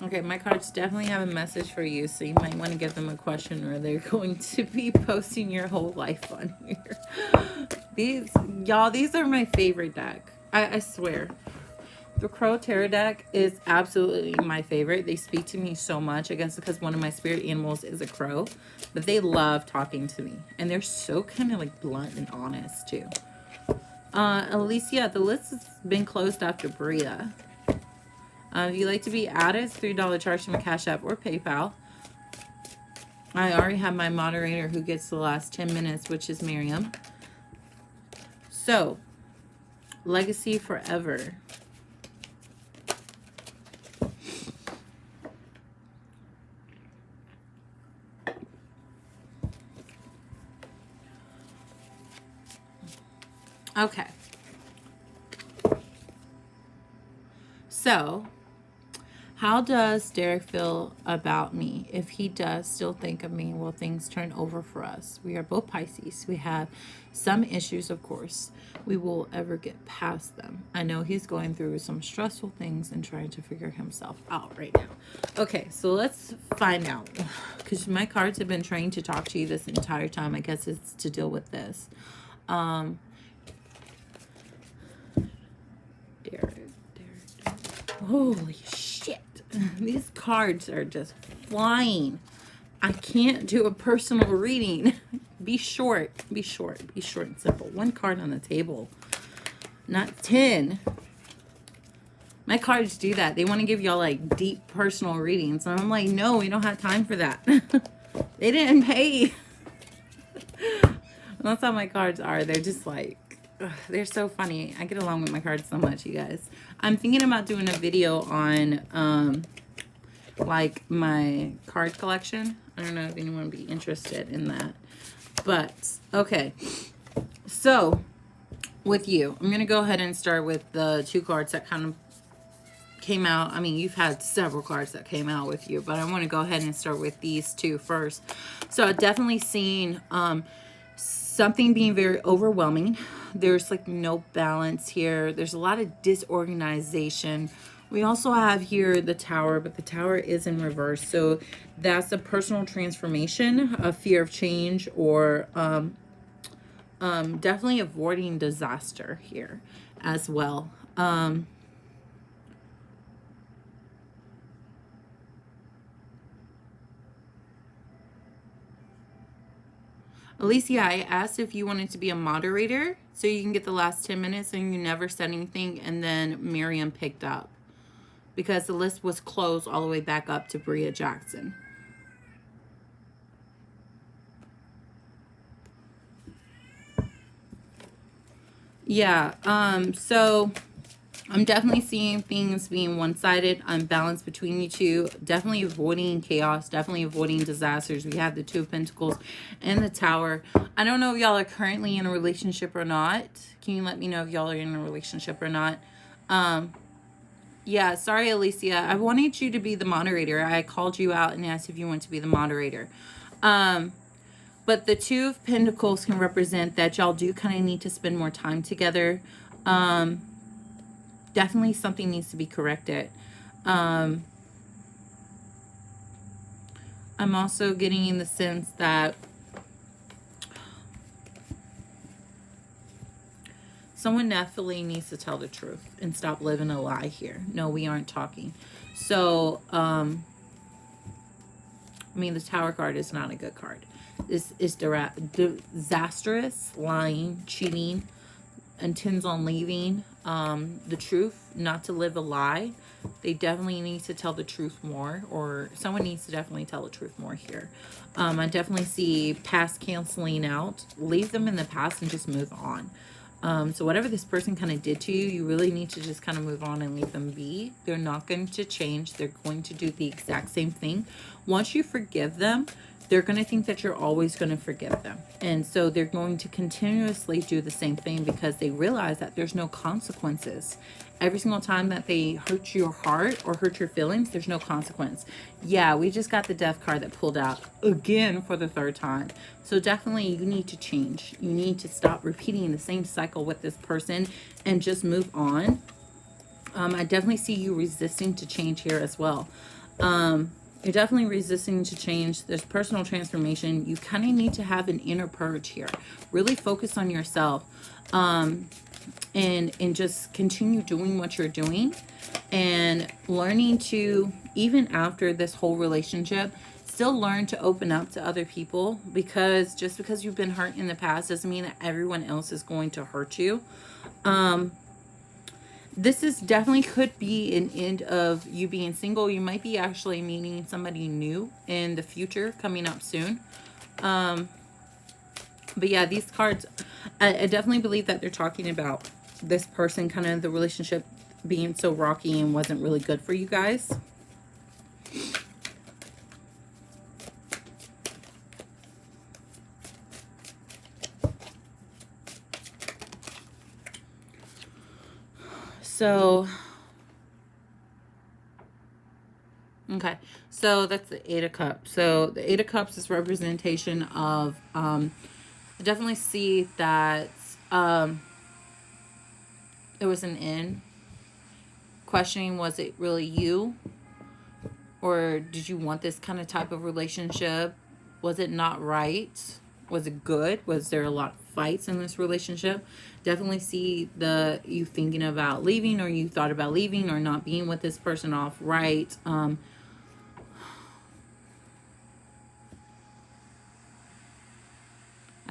Okay, my cards definitely have a message for you, so you might want to give them a question, or they're going to be posting your whole life on here. These are my favorite deck. I swear. The Crow Tarot deck is absolutely my favorite. They speak to me so much. I guess because one of my spirit animals is a crow, but they love talking to me, and they're so kind of like blunt and honest too. Alicia, the list has been closed after Bria. If you'd like to be added, it's $3 charge to my Cash App or PayPal. I already have my moderator who gets the last 10 minutes, which is Miriam. So, Legacy Forever. Okay. So, how does Derek feel about me? If he does still think of me, will things turn over for us? We are both Pisces. We have some issues, of course. We will ever get past them. I know he's going through some stressful things and trying to figure himself out right now. Okay, so let's find out. Because my cards have been trained to talk to you this entire time. I guess it's to deal with this. Derek. Holy shit. These cards are just flying. I can't do a personal reading. Be short. Be short. Be short and simple. One card on the table. Not 10. My cards do that. They want to give y'all like deep personal readings. And I'm like, no, we don't have time for that. They didn't pay. That's how my cards are. They're just like, they're so funny. I get along with my cards so much, you guys. I'm thinking about doing a video on like my card collection. I don't know if anyone would be interested in that. But okay. So with you, I'm going to go ahead and start with the 2 cards that kind of came out. I mean, you've had several cards that came out with you, but I want to go ahead and start with these 2 first. So I've definitely seen something being very overwhelming. There's like no balance here. There's a lot of disorganization. We also have here the Tower, but the Tower is in reverse. So that's a personal transformation, a fear of change, or definitely avoiding disaster here as well. Alicia, I asked if you wanted to be a moderator so you can get the last 10 minutes and you never said anything, and then Miriam picked up because the list was closed all the way back up to Bria Jackson. Yeah, so I'm definitely seeing things being one-sided, unbalanced between you two. Definitely avoiding chaos, definitely avoiding disasters. We have the 2 of Pentacles and the Tower. I don't know if y'all are currently in a relationship or not. Can you let me know if y'all are in a relationship or not? Yeah, sorry, Alicia. I wanted you to be the moderator. I called you out and asked if you want to be the moderator. But the 2 of Pentacles can represent that y'all do kind of need to spend more time together. Definitely something needs to be corrected. I'm also getting in the sense that someone definitely needs to tell the truth and stop living a lie here. No, we aren't talking. So, I mean, the Tower card is not a good card. This is disastrous, lying, cheating, intends on leaving. The truth, not to live a lie. They definitely need to tell the truth more, or someone needs to definitely tell the truth more here. I definitely see past canceling out. Leave them in the past and just move on. So whatever this person kind of did to you, you really need to just kind of move on and leave them be. They're not going to change. They're going to do the exact same thing. Once you forgive them, they're going to think that you're always going to forgive them. And so they're going to continuously do the same thing because they realize that there's no consequences. Every single time that they hurt your heart or hurt your feelings, there's no consequence. Yeah, we just got the Death card that pulled out again for the 3rd time. So definitely you need to change. You need to stop repeating the same cycle with this person and just move on. I definitely see you resisting to change here as well. You're definitely resisting to change. There's personal transformation. You kind of need to have an inner purge here. Really focus on yourself. And just continue doing what you're doing and learning to, even after this whole relationship, still learn to open up to other people, because just because you've been hurt in the past doesn't mean that everyone else is going to hurt you. This is definitely could be an end of you being single. You might be actually meeting somebody new in the future coming up soon. But yeah, these cards, I definitely believe that they're talking about this person, kind of the relationship being so rocky and wasn't really good for you guys. So, okay, so that's the 8 of Cups. So the 8 of Cups is representation of, I definitely see that there was an end. Questioning, was it really you? Or did you want this kind of type of relationship? Was it not right? Was it good? Was there a lot of fights in this relationship? Definitely see you thinking about leaving, or you thought about leaving or not being with this person off right. I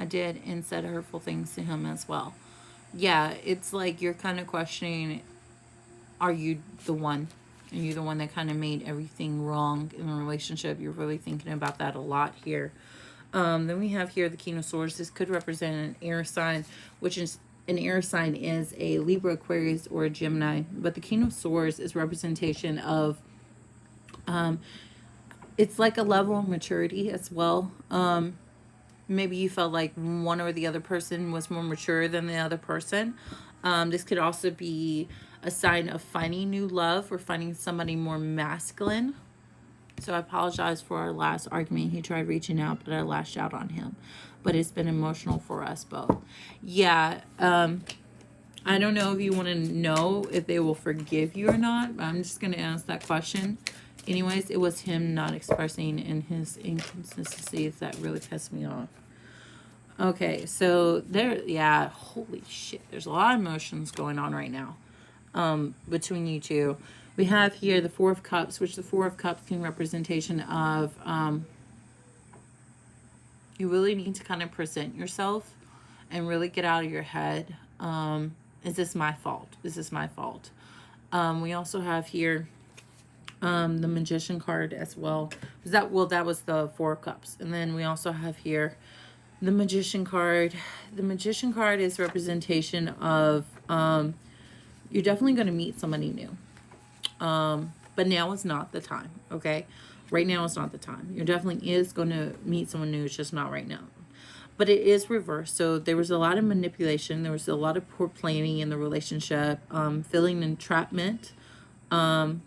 did and said hurtful things to him as well. Yeah, it's like you're kind of questioning, are you the one? Are you the one that kind of made everything wrong in a relationship? You're really thinking about that a lot here. Then we have here the King of Swords. This could represent an air sign, which is an air sign is a Libra, Aquarius, or a Gemini. But the King of Swords is representation of, it's like a level of maturity as well. Maybe you felt like one or the other person was more mature than the other person. This could also be a sign of finding new love or finding somebody more masculine. So I apologize for our last argument. He tried reaching out, but I lashed out on him. But it's been emotional for us both. Yeah, I don't know if you want to know if they will forgive you or not. I'm just going to ask that question. Anyways, it was him not expressing in his inconsistencies that really pissed me off. Okay, so there, yeah, holy shit. There's a lot of emotions going on right now between you two. We have here the Four of Cups, which the Four of Cups can representation of you really need to kind of present yourself and really get out of your head. Is this my fault? Is this my fault? We also have here the Magician card as well. That was the Four of Cups. And then we also have here the Magician card. The Magician card is representation of you're definitely going to meet somebody new. But now is not the time, okay? Right now is not the time. You definitely is going to meet someone new. It's just not right now. But it is reversed. So there was a lot of manipulation. There was a lot of poor planning in the relationship, feeling entrapment, and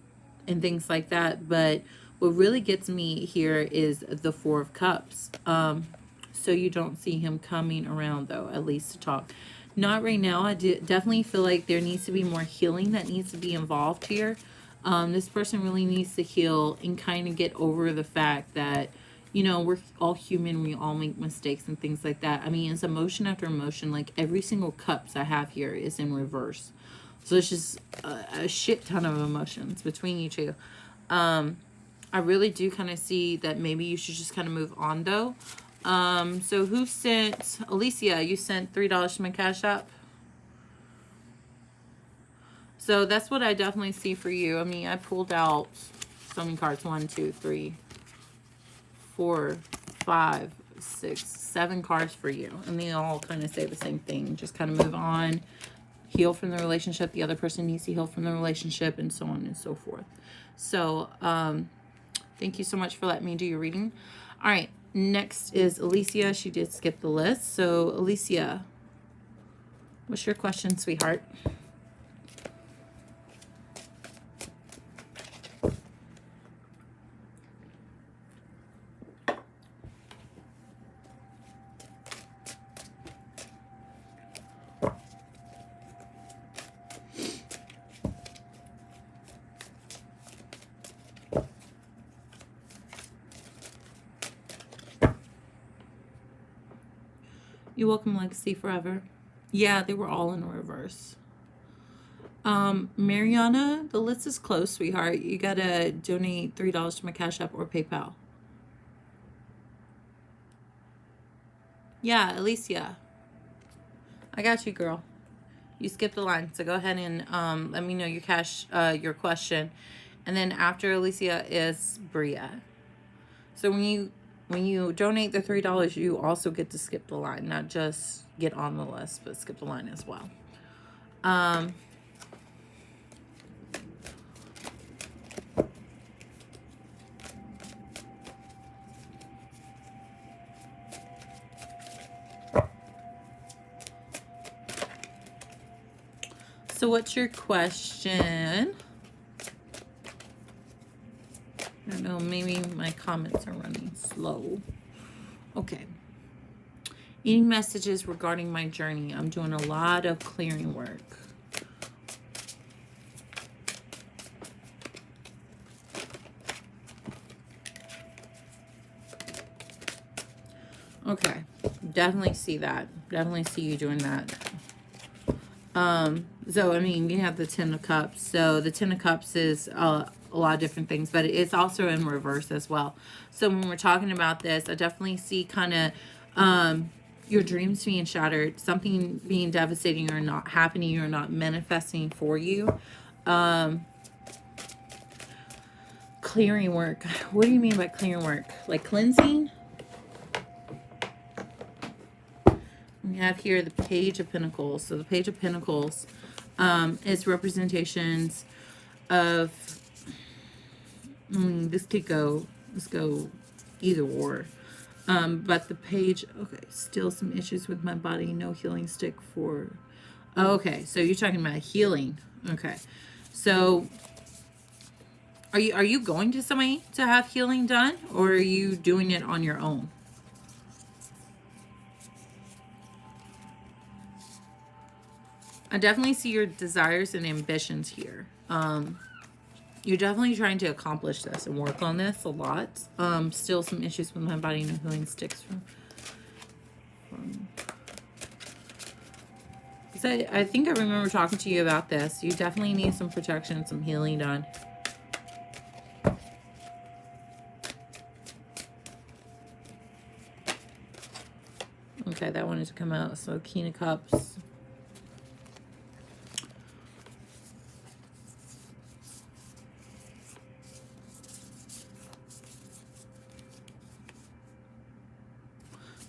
things like that. But what really gets me here is the Four of Cups. So you don't see him coming around, though, at least to talk. Not right now. I definitely feel like there needs to be more healing that needs to be involved here. This person really needs to heal and kind of get over the fact that, you know, we're all human. We all make mistakes and things like that. I mean, it's emotion after emotion. Like every single cups I have here is in reverse. So it's just a shit ton of emotions between you two. I really do kind of see that maybe you should just kind of move on, though. So who sent, Alicia, you sent $3 to my Cash App. So that's what I definitely see for you. I mean, I pulled out so many cards. 1, 2, 3, 4, 5, 6, 7 cards for you. And they all kind of say the same thing. Just kind of move on. Heal from the relationship. The other person needs to heal from the relationship, and so on and so forth. So, thank you so much for letting me do your reading. All right. Next is Alicia. She did skip the list. So, Alicia, what's your question, sweetheart? You're welcome, Legacy Forever. Yeah, they were all in reverse. Mariana, the list is closed, sweetheart. You gotta donate $3 to my Cash App or PayPal. Yeah, Alicia. I got you, girl. You skipped the line, so go ahead and let me know your question. And then after Alicia is Bria. So when you donate the $3, you also get to skip the line, not just get on the list, but skip the line as well. So what's your question? I don't know, maybe my comments are running slow. Okay. Any messages regarding my journey? I'm doing a lot of clearing work. Okay. Definitely see that. Definitely see you doing that. So, I mean, you have the Ten of Cups. So the Ten of Cups is a lot of different things, but it's also in reverse as well. So when we're talking about this, I definitely see kind of your dreams being shattered, something being devastating or not happening or not manifesting for you. Clearing work. What do you mean by clearing work? Like cleansing? We have here the Page of Pentacles. So the Page of Pentacles is representations of, this could go, let's go either or. But the page, okay, still some issues with my body, no healing stick for, okay, so you're talking about healing. Okay. So are you going to somebody to have healing done, or are you doing it on your own? I definitely see your desires and ambitions here. You're definitely trying to accomplish this and work on this a lot. Still some issues with my body, no healing sticks from so I think I remember talking to you about this. You definitely need some protection, some healing done. Okay, that wanted to come out. So King of Cups.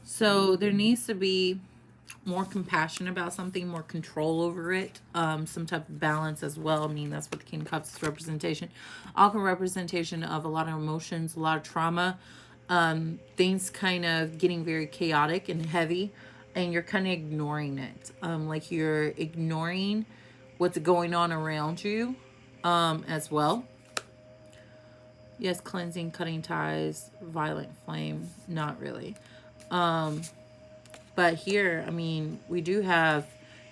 So there needs to be more compassion about something, more control over it, some type of balance as well. I mean, that's what the King of Cups is representation. Also representation of a lot of emotions, a lot of trauma, things kind of getting very chaotic and heavy, and you're kind of ignoring it. Like you're ignoring what's going on around you as well. Yes, cleansing, cutting ties, violent flame, not really. But here, I mean, we do have,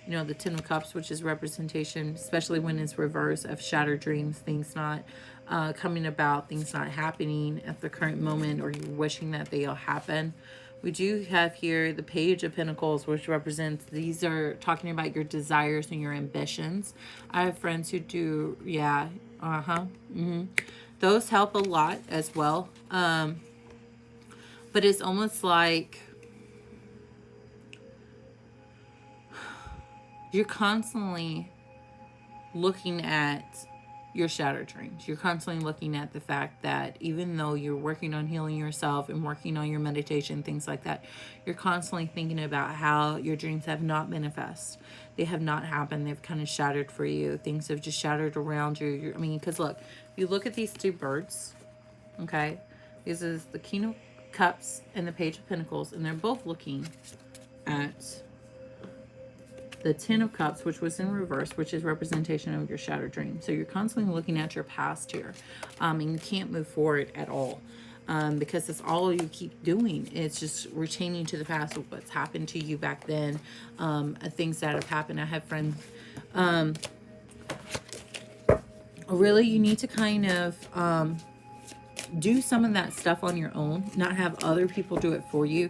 you know, the Ten of Cups, which is representation, especially when it's reverse, of shattered dreams, things not coming about, things not happening at the current moment, or you're wishing that they'll happen. We do have here the Page of Pentacles, which represents, these are talking about your desires and your ambitions. I have friends who do, yeah, those help a lot as well. But it's almost like you're constantly looking at your shattered dreams. You're constantly looking at the fact that even though you're working on healing yourself and working on your meditation, things like that, you're constantly thinking about how your dreams have not manifest. They have not happened. They've kind of shattered for you. Things have just shattered around you. I mean, because look, if you look at these two birds, okay, this is the King of Cups and the Page of Pentacles, and they're both looking at the Ten of Cups, which was in reverse, which is representation of your shattered dream. So you're constantly looking at your past here, and you can't move forward at all, because that's all you keep doing. It's just retaining to the past of what's happened to you back then, things that have happened. I have friends, really, you need to kind of do some of that stuff on your own, not have other people do it for you.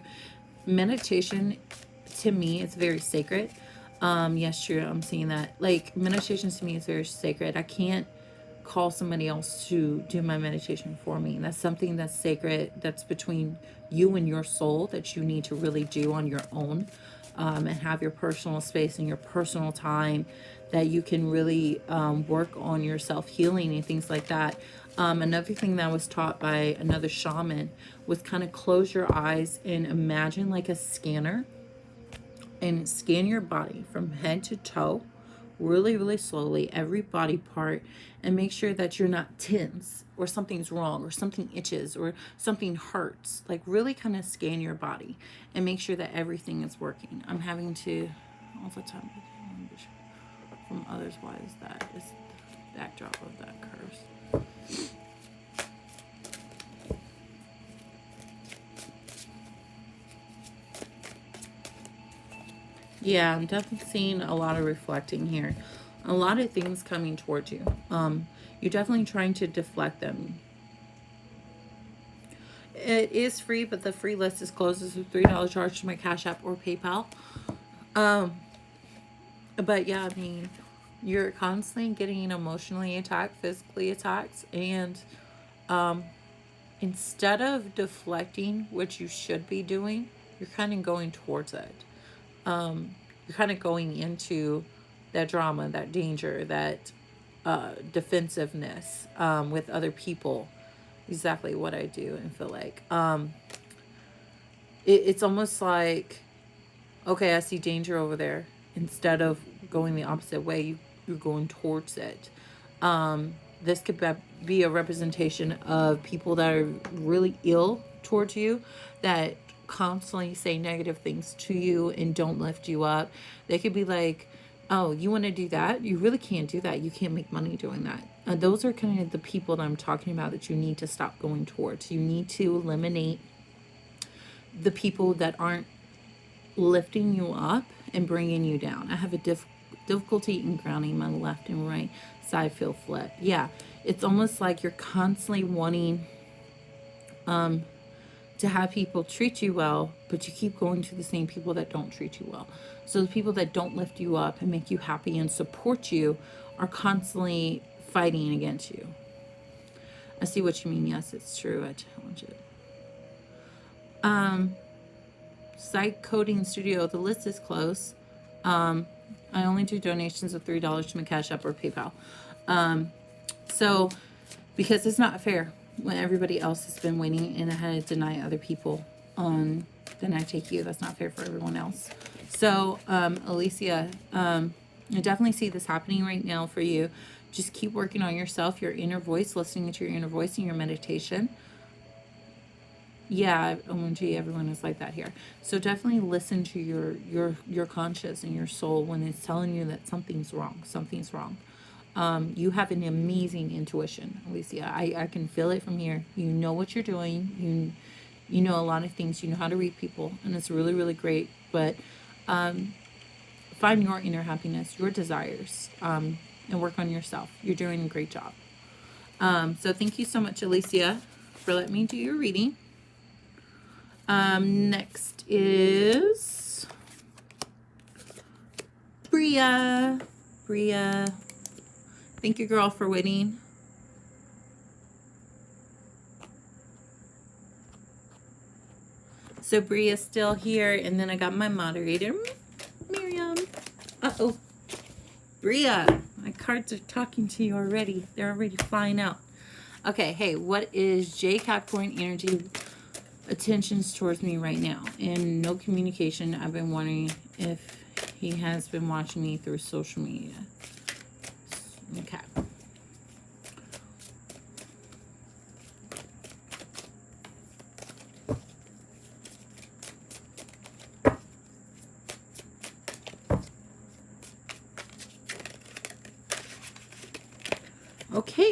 Meditation, to me, it's very sacred. Yes, true, I'm seeing that. Like, meditation to me is very sacred. I can't call somebody else to do my meditation for me. That's something that's sacred, that's between you and your soul, that you need to really do on your own, and have your personal space and your personal time, that you can really work on your self-healing and things like that. Another thing that I was taught by another shaman was kind of close your eyes and imagine like a scanner, and scan your body from head to toe really, really slowly, every body part, and make sure that you're not tense or something's wrong or something itches or something hurts. Like, really kind of scan your body and make sure that everything is working. I'm having to all the time from others. Why is that? Is the backdrop of that curse. Yeah, I'm definitely seeing a lot of reflecting here. A lot of things coming towards you. You're definitely trying to deflect them. It is free, but the free list is closed. It's a $3 charge to my Cash App or PayPal. But yeah, I mean, you're constantly getting emotionally attacked, physically attacked, and instead of deflecting, which you should be doing, you're kind of going towards it. You're kind of going into that drama, that danger, that defensiveness with other people. Exactly what I do and feel like. It's almost like Okay, I see danger over there. Instead of going the opposite way, you're going towards it. This could be a representation of people that are really ill towards you, that constantly say negative things to you and don't lift you up. They could be like, oh, you want to do that? You really can't do that. You can't make money doing that. Those are kind of the people that I'm talking about that you need to stop going towards. You need to eliminate the people that aren't lifting you up and bringing you down. I have a difficulty in grounding my left and right side feel flat. Yeah, it's almost like you're constantly wanting to have people treat you well, but you keep going to the same people that don't treat you well. So the people that don't lift you up and make you happy and support you are constantly fighting against you. I see what you mean. Yes, it's true. I challenge it. Psych Coding Studio, the list is closed. I only do donations of $3 to my Cash App or PayPal. So, because it's not fair when everybody else has been waiting and I had to deny other people on then I take you. That's not fair for everyone else. So, Alicia, I definitely see this happening right now for you. Just keep working on yourself, your inner voice, listening to your inner voice in your meditation. Yeah, OMG, everyone is like that here. So definitely listen to your conscious and your soul when it's telling you that something's wrong. Something's wrong. You have an amazing intuition, Alicia. I can feel it from here. You know what you're doing. You know a lot of things. You know how to read people, and it's really, really great. But find your inner happiness, your desires, and work on yourself. You're doing a great job. So thank you so much, Alicia, for letting me do your reading. Next is Bria. Bria. Thank you, girl, for waiting. So Bria's still here, and then I got my moderator, Miriam. Uh-oh. Bria, my cards are talking to you already. They're already flying out. Okay, hey, what is J Capricorn energy attentions towards me right now? And no communication. I've been wondering if he has been watching me through social media. Okay.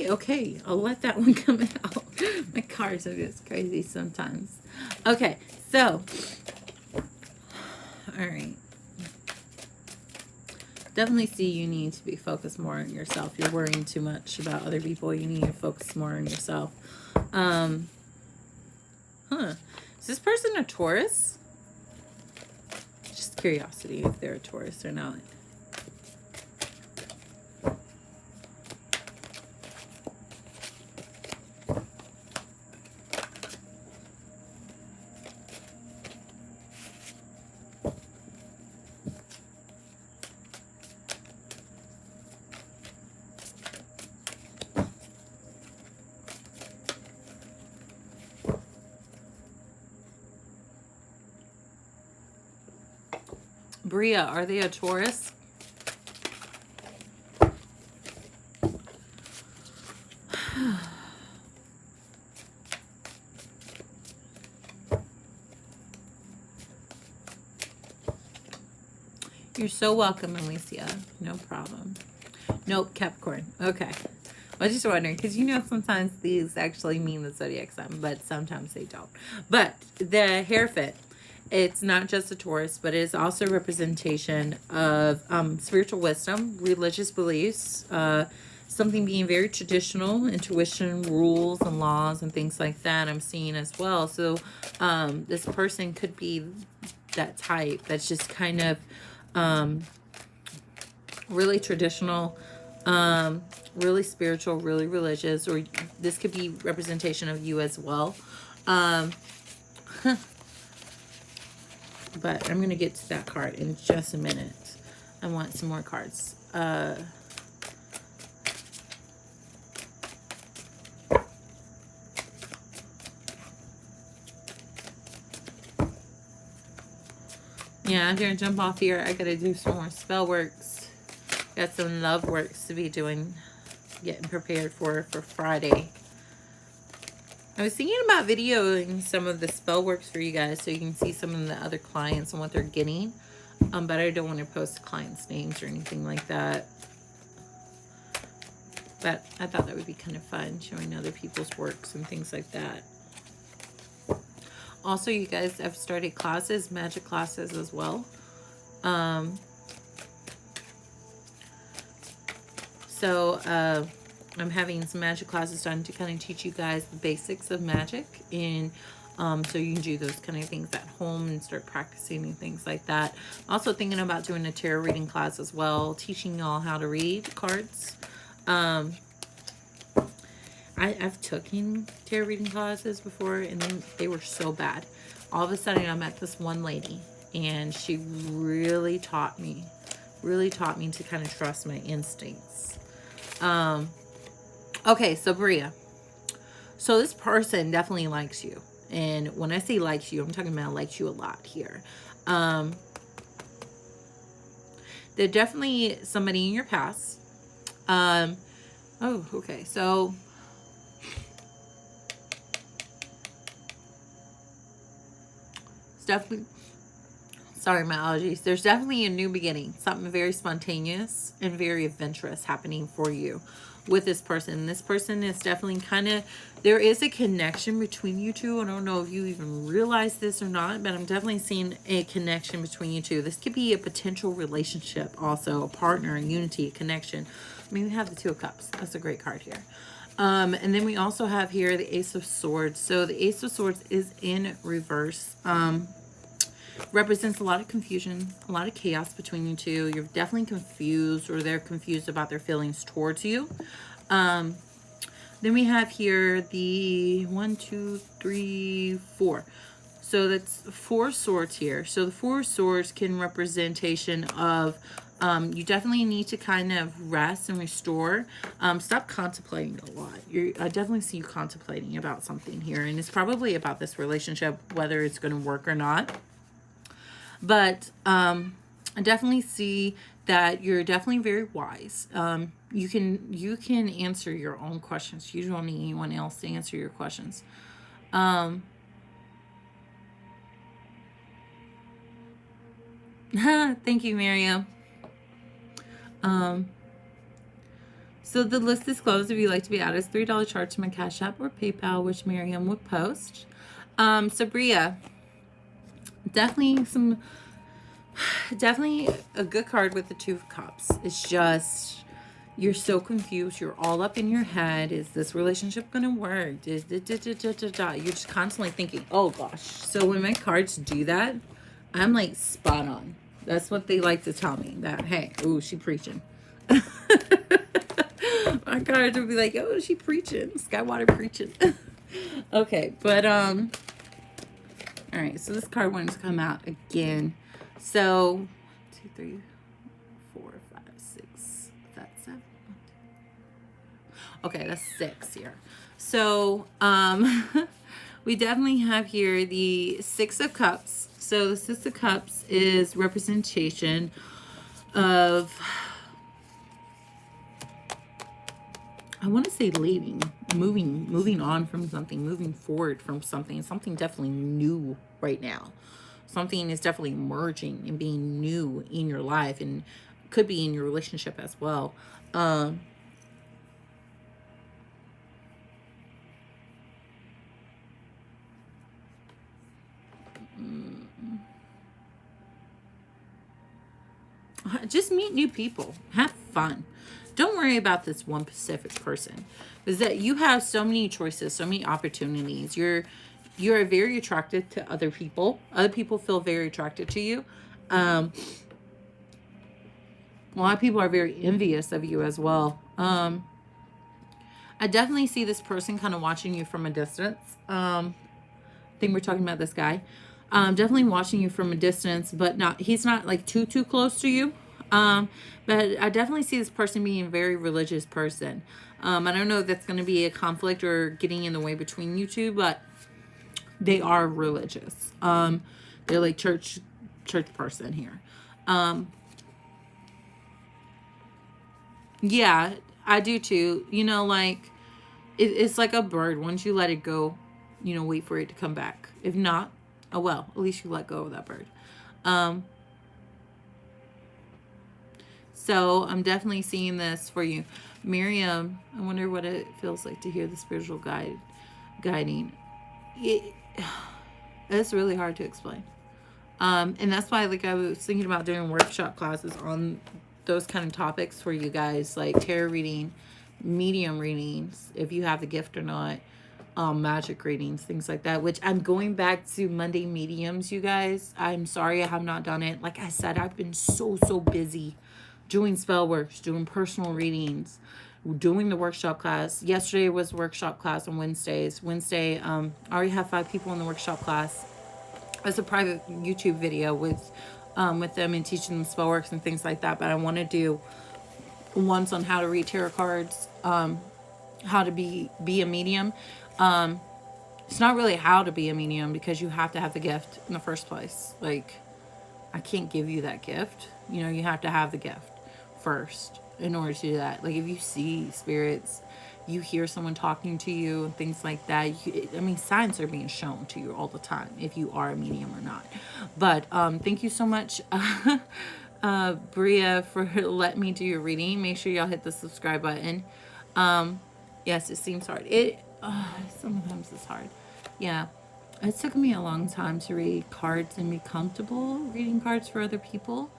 Okay, I'll let that one come out. My cards are just crazy sometimes. Okay, so, all right. Definitely see you need to be focused more on yourself. You're worrying too much about other people. You need to focus more on yourself. Is this person a Taurus? Just curiosity if they're a Taurus or not. Bria, are they a Taurus? You're so welcome, Alicia. No problem. Nope, Capricorn. Okay. I was just wondering, because you know sometimes these actually mean the zodiac sign, but sometimes they don't. But the hair fit, it's not just a Taurus, but it is also a representation of spiritual wisdom, religious beliefs, something being very traditional, intuition, rules and laws and things like that I'm seeing as well. So this person could be that type that's just kind of really traditional, really spiritual, really religious, or this could be representation of you as well. But I'm going to get to that card in just a minute. I want some more cards. Yeah, I'm gonna jump off here. I gotta do some more spell works. Got some love works to be doing, getting prepared for Friday. I was thinking about videoing some of the spell works for you guys so you can see some of the other clients and what they're getting. But I don't want to post clients' names or anything like that. But I thought that would be kind of fun, showing other people's works and things like that. Also, you guys, I've started classes, magic classes as well. I'm having some magic classes done to kind of teach you guys the basics of magic, and so you can do those kind of things at home and start practicing and things like that. I'm also thinking about doing a tarot reading class as well, teaching y'all how to read cards. I've taken tarot reading classes before, and they were so bad. All of a sudden, I met this one lady, and she really taught me to kind of trust my instincts. Okay, so Bria. So this person definitely likes you. And when I say likes you, I'm talking about likes you a lot here. They're definitely somebody in your past. Oh, okay. So it's definitely, sorry, my allergies. There's definitely a new beginning. Something very spontaneous and very adventurous happening for you with this person. This person is definitely kind of, there is a connection between you two. I don't know if you even realize this or not, but I'm definitely seeing a connection between you two. This could be a potential relationship also, a partner, a unity, a connection. I mean, we have the Two of Cups. That's a great card here. And then we also have here the Ace of Swords. So the Ace of Swords is in reverse. Represents a lot of confusion, a lot of chaos between you two. You're definitely confused, or they're confused about their feelings towards you. Then we have here the 1, 2, 3, 4. So that's 4 swords here. So the 4 swords can representation of you definitely need to kind of rest and restore. Stop contemplating a lot. I definitely see you contemplating about something here, and it's probably about this relationship, whether it's going to work or not. But I definitely see that you're definitely very wise. You can answer your own questions. You don't need anyone else to answer your questions. Thank you, Miriam. So the list is closed. If you'd like to be added, it's $3 charge to my Cash App or PayPal, which Miriam would post. So Bria, definitely a good card with the Two of Cups. It's just, you're so confused. You're all up in your head. Is this relationship going to work? You're just constantly thinking, oh gosh. So when my cards do that, I'm like spot on. That's what they like to tell me. That, hey, ooh, she preaching. My cards would be like, oh, she preaching. Skywater preaching. Okay, but all right, so this card wanted to come out again. So 2, 3, 4, 5, 6. That's 7. Okay, that's 6 here. So we definitely have here the 6 of Cups. So the 6 of Cups is representation of, I want to say leaving, moving on from something, moving forward from something. Something definitely new right now. Something is definitely merging and being new in your life, and could be in your relationship as well. Just meet new people. Have fun. Don't worry about this one specific person, because that you have so many choices, so many opportunities. You're very attracted to other people. Other people feel very attracted to you. A lot of people are very envious of you as well. I definitely see this person kind of watching you from a distance. I think we're talking about this guy. Definitely watching you from a distance, but he's not like too close to you. But I definitely see this person being a very religious person. I don't know if that's going to be a conflict or getting in the way between you two, but they are religious. They're like church church person here. Yeah, I do too. You know, like, it's like a bird. Once you let it go, you know, wait for it to come back. If not, oh well, at least you let go of that bird. So I'm definitely seeing this for you. Miriam, I wonder what it feels like to hear the spiritual guiding. It's really hard to explain. And that's why, like, I was thinking about doing workshop classes on those kind of topics for you guys, like tarot reading, medium readings, if you have the gift or not, magic readings, things like that, which I'm going back to Monday mediums, you guys. I'm sorry I have not done it. Like I said, I've been so busy doing spell works, doing personal readings, doing the workshop class. Yesterday was workshop class on Wednesdays. Wednesday, I already have 5 people in the workshop class. It's a private YouTube video with them and teaching them spell works and things like that. But I want to do ones on how to read tarot cards, how to be a medium. It's not really how to be a medium, because you have to have the gift in the first place. Like, I can't give you that gift. You know, you have to have the gift first in order to do that. Like, if you see spirits, you hear someone talking to you and things like that, I mean, signs are being shown to you all the time, if you are a medium or not. But thank you so much, Bria, for letting me do your reading. Make sure y'all hit the subscribe button. Yes, it seems hard. Sometimes it's hard. Yeah. It took me a long time to read cards and be comfortable reading cards for other people.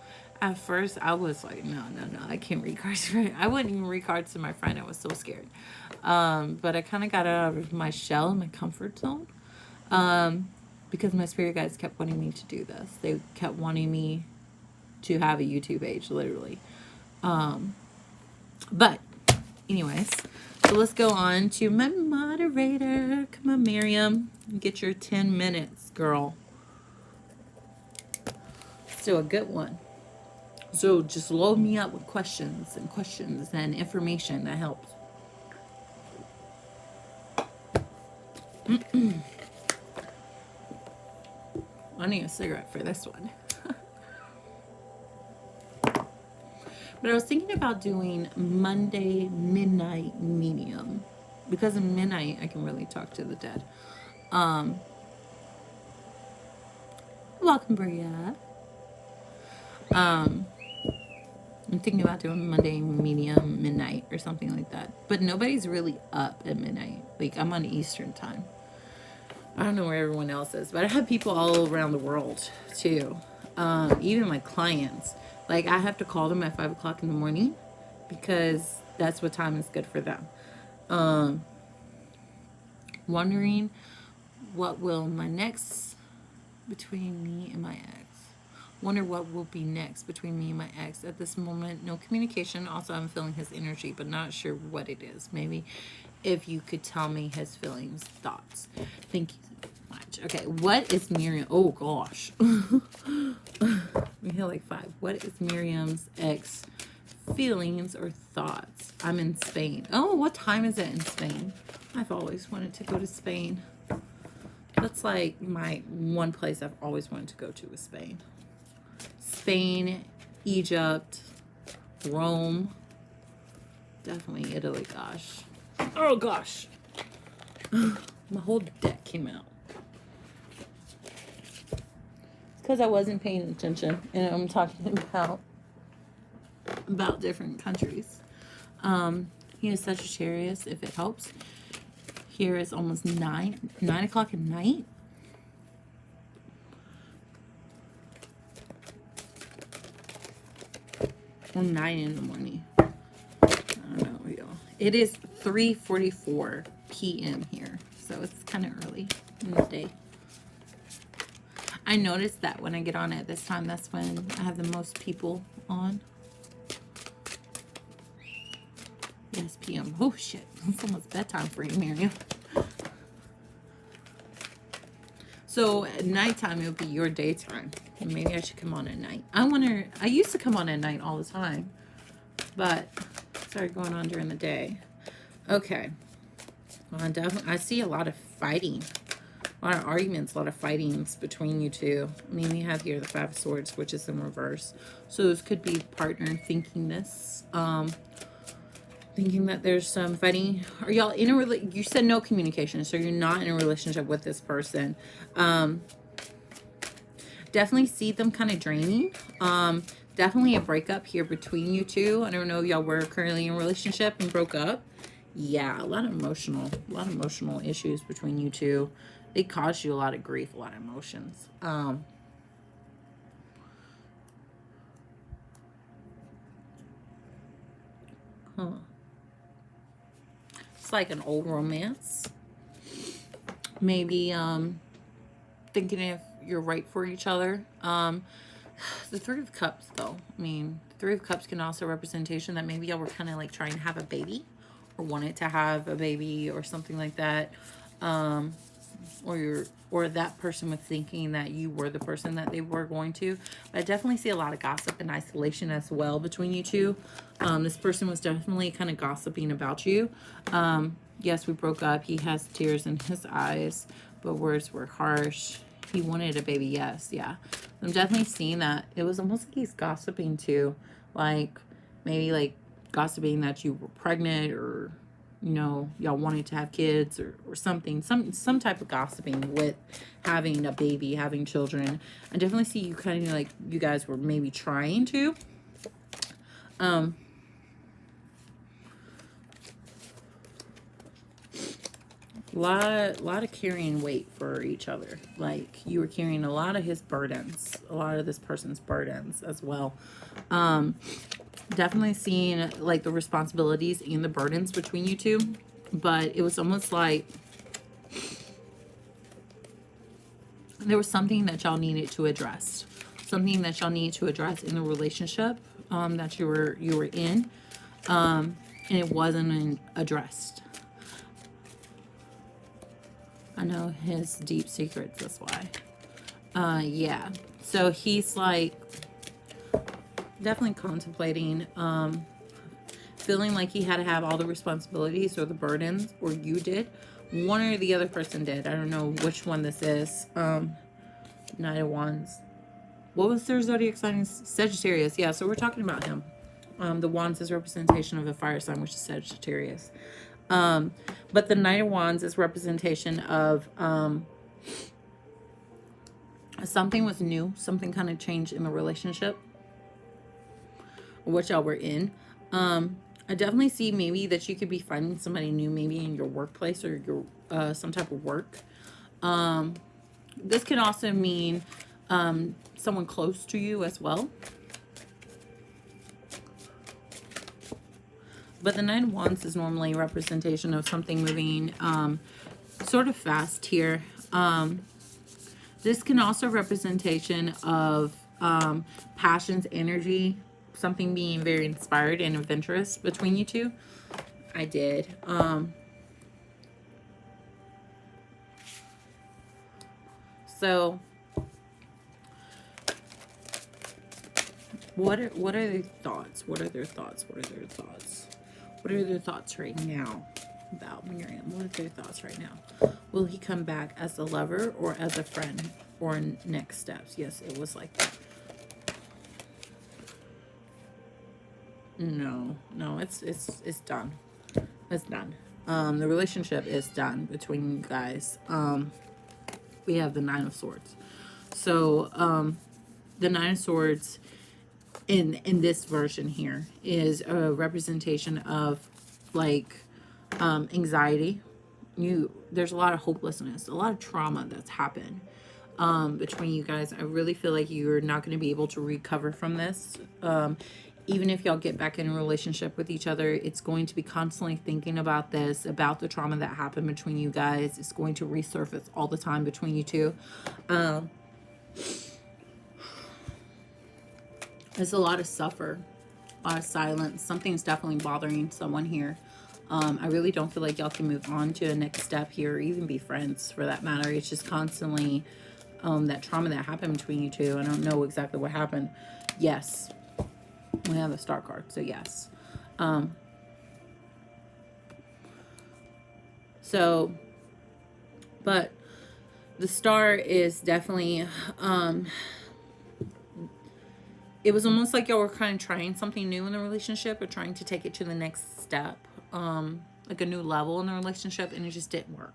At first, I was like, no, I can't read cards. I wouldn't even read cards to my friend. I was so scared. But I kind of got out of my shell, my comfort zone, because my spirit guides kept wanting me to do this. They kept wanting me to have a YouTube page, literally. But anyways, so let's go on to my moderator. Come on, Miriam. Get your 10 minutes, girl. Still a good one. So just load me up with questions and information that helps. I need a cigarette for this one. But I was thinking about doing Monday midnight medium, because in midnight I can really talk to the dead. Welcome, Bria. I'm thinking about doing Monday medium midnight or something like that. But nobody's really up at midnight. Like, I'm on Eastern time. I don't know where everyone else is, but I have people all around the world too. Even my clients. Like, I have to call them at 5 o'clock in the morning, because that's what time is good for them. Wondering what will my next between me and my ex. Wonder what will be next between me and my ex. At this moment, no communication. Also, I'm feeling his energy, but not sure what it is. Maybe if you could tell me his feelings, thoughts. Thank you so much. Okay, what is Miriam? Oh, gosh. We hit like 5. What is Miriam's ex feelings or thoughts? I'm in Spain. Oh, what time is it in Spain? I've always wanted to go to Spain. That's like my one place I've always wanted to go to is Spain. Spain, Egypt, Rome, definitely Italy. Gosh, oh gosh, my whole deck came out. It's because I wasn't paying attention, and I'm talking about different countries. He is Sagittarius, if it helps. Here is almost 9 o'clock at night. Or 9 in the morning. I don't know, y'all. It is 3:44 p.m. here, so it's kind of early in the day. I noticed that when I get on at this time, that's when I have the most people on. Yes, p.m. Oh, shit. It's almost bedtime for you, Miriam. So at nighttime, it would be your daytime. And maybe I should come on at night. I used to come on at night all the time, but started going on during the day. Okay. Well, I see a lot of fighting A lot of arguments, a lot of fightings between you two. I mean, we have here the Five of Swords, which is in reverse. So this could be partner thinking this. Thinking that there's some fighting. Are y'all in a you said no communication, so you're not in a relationship with this person. Definitely see them kind of draining. Definitely a breakup here between you two. I don't know if y'all were currently in a relationship and broke up. Yeah, a lot of emotional issues between you two. They caused you a lot of grief, a lot of emotions. It's like an old romance. Maybe thinking if you're right for each other. The Three of Cups, though. I mean, the Three of Cups can also representation that maybe y'all were kind of like trying to have a baby, or wanted to have a baby, or something like that. Or that person was thinking that you were the person that they were going to. But I definitely see a lot of gossip and isolation as well between you two. This person was definitely kind of gossiping about you. Yes, we broke up. He has tears in his eyes, but words were harsh. He wanted a baby. Yes, yeah. I'm definitely seeing that. It was almost like he's gossiping too. Like, maybe like gossiping that you were pregnant, or you know, y'all wanted to have kids, or something, some type of gossiping with having a baby, having children. I definitely see you kind of like you guys were maybe trying to. Lot of carrying weight for each other. Like you were carrying a lot of his burdens, a lot of this person's burdens as well. Definitely seeing like the responsibilities and the burdens between you two, but it was almost like there was something that y'all needed to address, something that y'all needed to address in the relationship that you were in, and it wasn't addressed. I know his deep secrets, that's why. Yeah. So he's like definitely contemplating, feeling like he had to have all the responsibilities or the burdens, or you did. One or the other person did. I don't know which one this is. Knight of Wands. What was their zodiac sign? Sagittarius. Yeah, so we're talking about him. The Wands is representation of a fire sign, which is Sagittarius. But the Knight of Wands is representation of something was new, something kind of changed in the relationship, what y'all were in. I definitely see maybe that you could be finding somebody new, maybe in your workplace or your some type of work. This can also mean someone close to you as well. But the Nine of Wands is normally a representation of something moving sort of fast here. This can also representation of passions, energy, something being very inspired and adventurous between you two. I did. So what are their thoughts? What are their thoughts? What are their thoughts? What are their thoughts right now about Miriam? What are their thoughts right now? Will he come back as a lover or as a friend, or next steps? Yes, it was like that. No, it's done. It's done. The relationship is done between you guys. We have the Nine of Swords. So the Nine of Swords in this version here is a representation of like anxiety. There's a lot of hopelessness, a lot of trauma that's happened between you guys. I really feel like you're not going to be able to recover from this. Even if y'all get back in a relationship with each other, it's going to be constantly thinking about this, about the trauma that happened between you guys. It's going to resurface all the time between you two. There's a lot of suffer, a lot of silence. Something's definitely bothering someone here. I really don't feel like y'all can move on to a next step here, or even be friends for that matter. It's just constantly that trauma that happened between you two. I don't know exactly what happened. Yes. We have a star card, so yes. But The star is definitely, it was almost like y'all were kind of trying something new in the relationship or trying to take it to the next step, like a new level in the relationship, and it just didn't work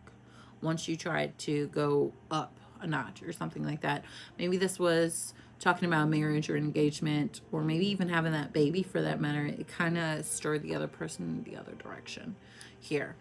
once you tried to go up a notch or something like that. Maybe this was talking about marriage or engagement, or maybe even having that baby for that matter. It kind of stirred the other person in the other direction here.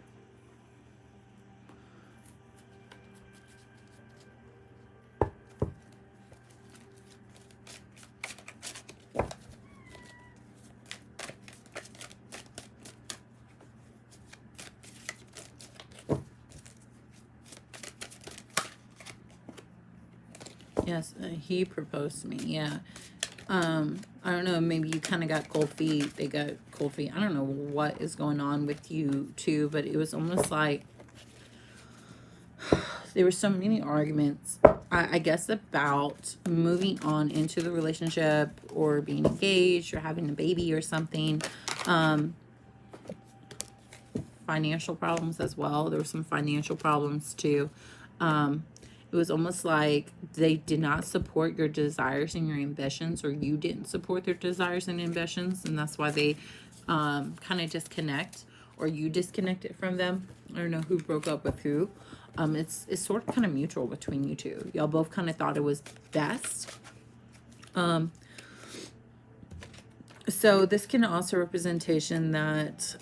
Yes, he proposed to me. Yeah. I don't know. Maybe you kind of got cold feet. They got cold feet. I don't know what is going on with you too, but it was almost like there were so many arguments, I guess, about moving on into the relationship or being engaged or having a baby or something. Financial problems as well. There were some financial problems too. It was almost like they did not support your desires and your ambitions, or you didn't support their desires and ambitions, and that's why they kind of disconnect, or you disconnected from them. I don't know who broke up with who. It's sort of kind of mutual between you two. Y'all both kind of thought it was best. So this can also representation that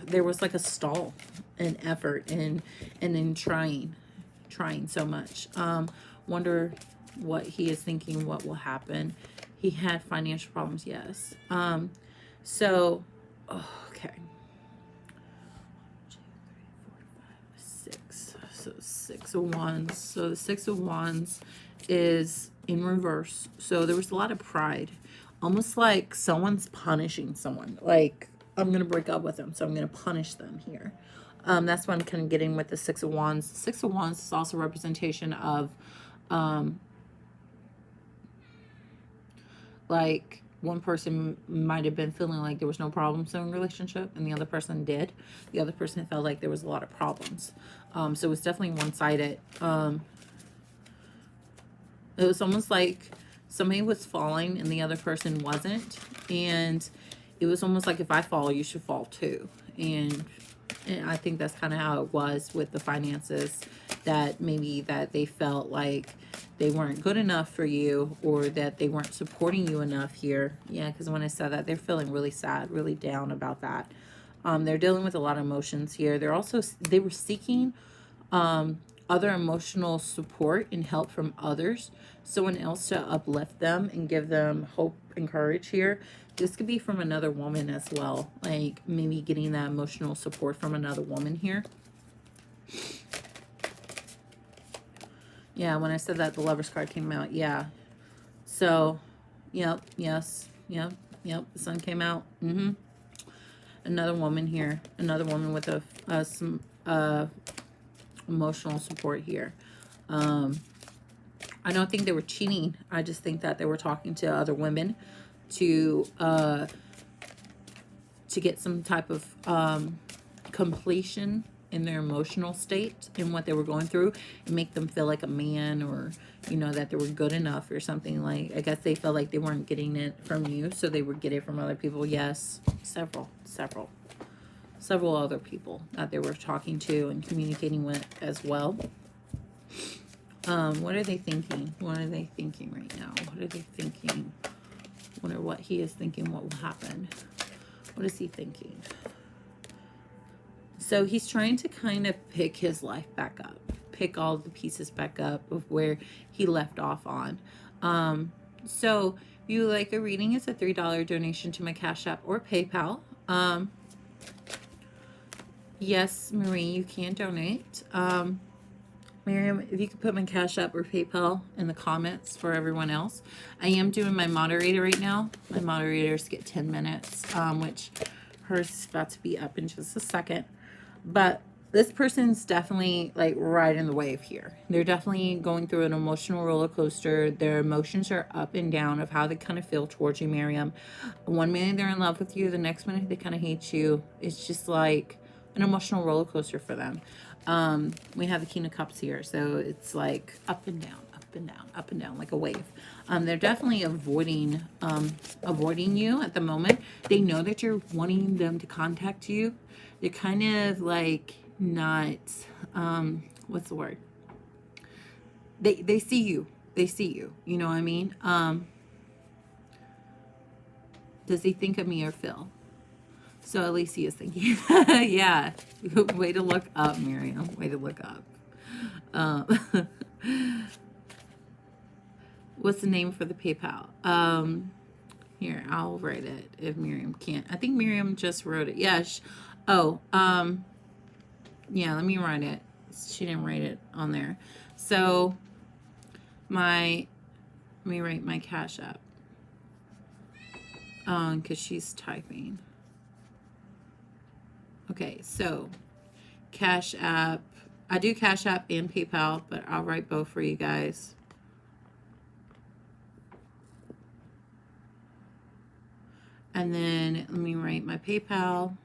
there was like a stall in effort and in trying so much. Wonder what he is thinking, what will happen. He had financial problems, yes. So, okay. 6. So 6 of Wands. So the 6 of Wands is in reverse. So there was a lot of pride. Almost like someone's punishing someone. Like, I'm going to break up with them, so I'm going to punish them here. That's what I'm kind of getting with the 6 of Wands. The 6 of Wands is also a representation of, like, one person might have been feeling like there was no problems in the relationship, and the other person did. The other person felt like there was a lot of problems. So it was definitely one-sided. It was almost like somebody was falling and the other person wasn't. And it was almost like, if I fall, you should fall too. And I think that's kind of how it was with the finances, that maybe that they felt like they weren't good enough for you, or that they weren't supporting you enough here. Yeah, because when I said that, they're feeling really sad, really down about that. They're dealing with a lot of emotions here. They were seeking other emotional support and help from others, someone else to uplift them and give them hope and courage here. This could be from another woman as well, like maybe getting that emotional support from another woman here. Yeah, when I said that, the Lovers card came out. Yeah. So, yep, yes, yep, the Sun came out. Another woman here. Another woman with some emotional support here. I don't think they were cheating. I just think that they were talking to other women to get some type of completion in their emotional state and what they were going through, and make them feel like a man, or that they were good enough or something. Like, I guess they felt like they weren't getting it from you, so they would get it from other people. Yes, several other people that they were talking to and communicating with as well. What are they thinking? What are they thinking right now? What are they thinking? Wonder what he is thinking, what will happen. What is he thinking? So he's trying to kind of pick his life back up. Pick all the pieces back up of where he left off on. So if you like a reading, it's a $3 donation to my Cash App or PayPal. Yes, Marie, you can donate. Miriam, if you could put my Cash App or PayPal in the comments for everyone else. I am doing my moderator right now. My moderators get 10 minutes, which hers is about to be up in just a second. But this person's definitely like right in the wave here. They're definitely going through an emotional roller coaster. Their emotions are up and down of how they kind of feel towards you, Miriam. One minute they're in love with you, the next minute they kind of hate you. It's just like an emotional roller coaster for them. We have the King of Cups here, so it's like up and down, up and down, up and down, like a wave. They're definitely avoiding you at the moment. They know that you're wanting them to contact you. They're kind of like not, what's the word? They see you. They see you. You know what I mean? Does he think of me or Phil? So at least he is thinking. Yeah. Way to look up, Miriam. Way to look up. What's the name for the PayPal? Here, I'll write it if Miriam can't. I think Miriam just wrote it. Yeah. Yeah, let me write it. She didn't write it on there. So let me write my Cash App. Because she's typing. Okay, so Cash App. I do Cash App and PayPal, but I'll write both for you guys. And then let me write my PayPal.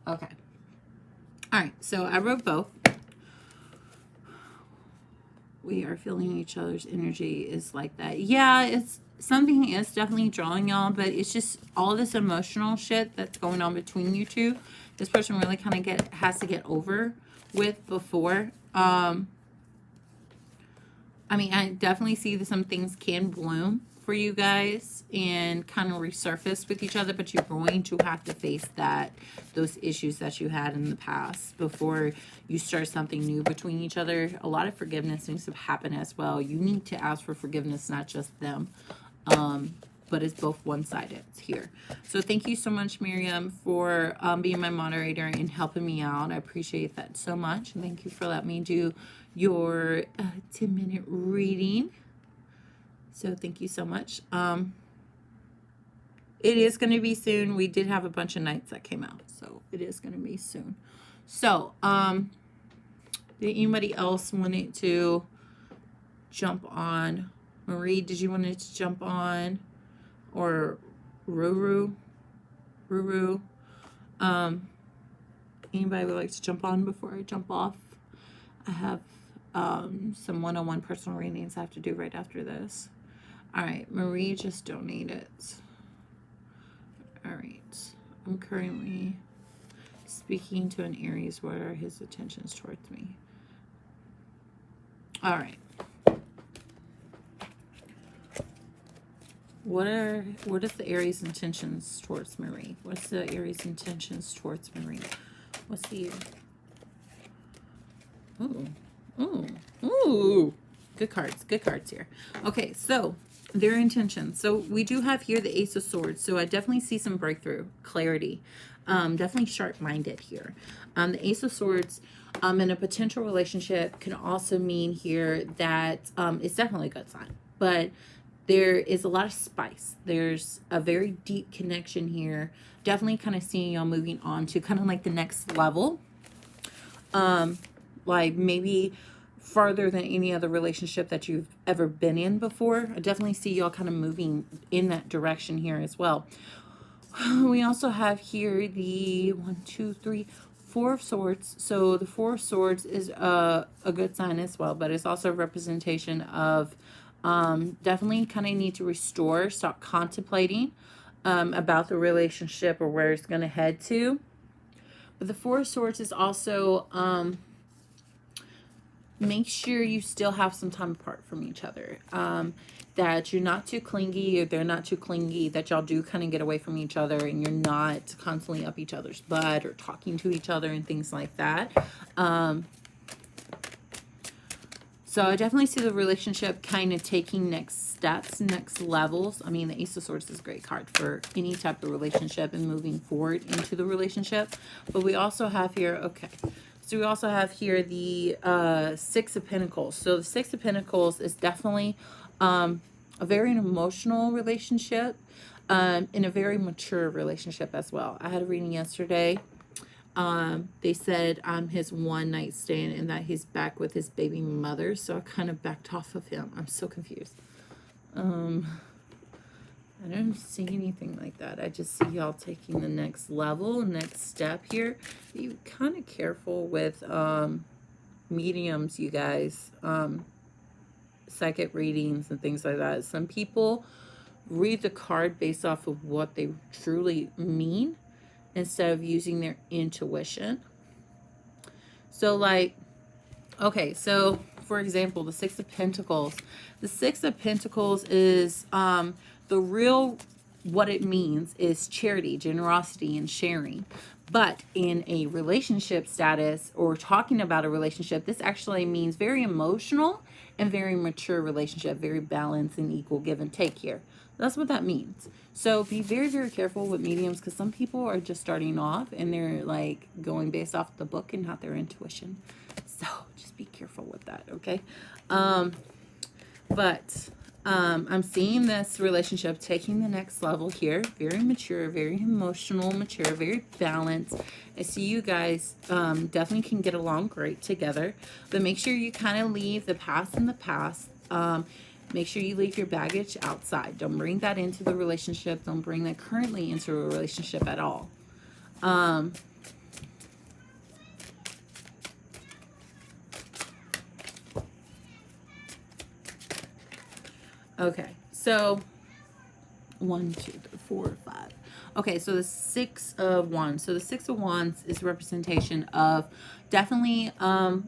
Okay. All right, so I wrote both. We are feeling each other's energy is like that. Yeah, it's something is definitely drawing y'all, but it's just all this emotional shit that's going on between you two. This person really kind of has to get over with before. I mean, I definitely see that some things can bloom for you guys and kind of resurface with each other, but you're going to have to face those issues that you had in the past before you start something new between each other. A lot of forgiveness needs to happen as well. You need to ask for forgiveness, not just them. But it's both one-sided here. So thank you so much, Miriam, for being my moderator and helping me out. I appreciate that so much. And thank you for letting me do your 10-minute reading. So thank you so much. It is going to be soon. We did have a bunch of nights that came out, so it is going to be soon. So, did anybody else wanted to jump on? Marie, did you want to jump on? Or Ruru? Anybody would like to jump on before I jump off? I have some one-on-one personal readings I have to do right after this. All right, Marie just donated. All right, I'm currently speaking to an Aries. What are his intentions towards me? All right. What is the Aries intentions towards Marie? What's the Aries intentions towards Marie? What's the ooh. Good cards here. Okay, so their intentions. So we do have here the Ace of Swords. So I definitely see some breakthrough, clarity. Definitely sharp-minded here. The Ace of Swords in a potential relationship can also mean here that it's definitely a good sign, but there is a lot of spice. There's a very deep connection here. Definitely kind of seeing y'all moving on to kind of like the next level. Like maybe farther than any other relationship that you've ever been in before. I definitely see y'all kind of moving in that direction here as well. We also have here the 4 of Swords. So the 4 of Swords is a good sign as well, but it's also a representation of definitely kind of need to restore, stop contemplating about the relationship or where it's going to head to. But the 4 of Swords is also make sure you still have some time apart from each other. That you're not too clingy, or they're not too clingy, that y'all do kind of get away from each other and you're not constantly up each other's butt or talking to each other and things like that. So I definitely see the relationship kind of taking next steps, next levels. I mean, the Ace of Swords is a great card for any type of relationship and moving forward into the relationship. But we also have here, okay, so we also have here the 6 of Pentacles. So the 6 of Pentacles is definitely a very emotional relationship. in a very mature relationship as well. I had a reading yesterday. They said I'm his one night stand and that he's back with his baby mother. So I kind of backed off of him. I'm so confused. I don't see anything like that. I just see y'all taking the next level, next step here. Be kind of careful with mediums, you guys. Psychic readings and things like that. Some people read the card based off of what they truly mean instead of using their intuition. So like, okay, so for example, the Six of Pentacles. The Six of Pentacles is the real, what it means is charity, generosity, and sharing. But in a relationship status or talking about a relationship, this actually means very emotional and very mature relationship, very balanced and equal give and take here. That's what that means. So be very, very careful with mediums because some people are just starting off and they're like going based off the book and not their intuition. So just be careful with that, okay? I'm seeing this relationship taking the next level here. Very mature, very emotional, mature, very balanced. I see you guys definitely can get along great together. But make sure you kind of leave the past in the past. Make sure you leave your baggage outside. Don't bring that into the relationship. Don't bring that currently into a relationship at all. Okay, so 1, 2, 3, 4, 5. Okay, so the Six of Wands. So the Six of Wands is a representation of definitely, I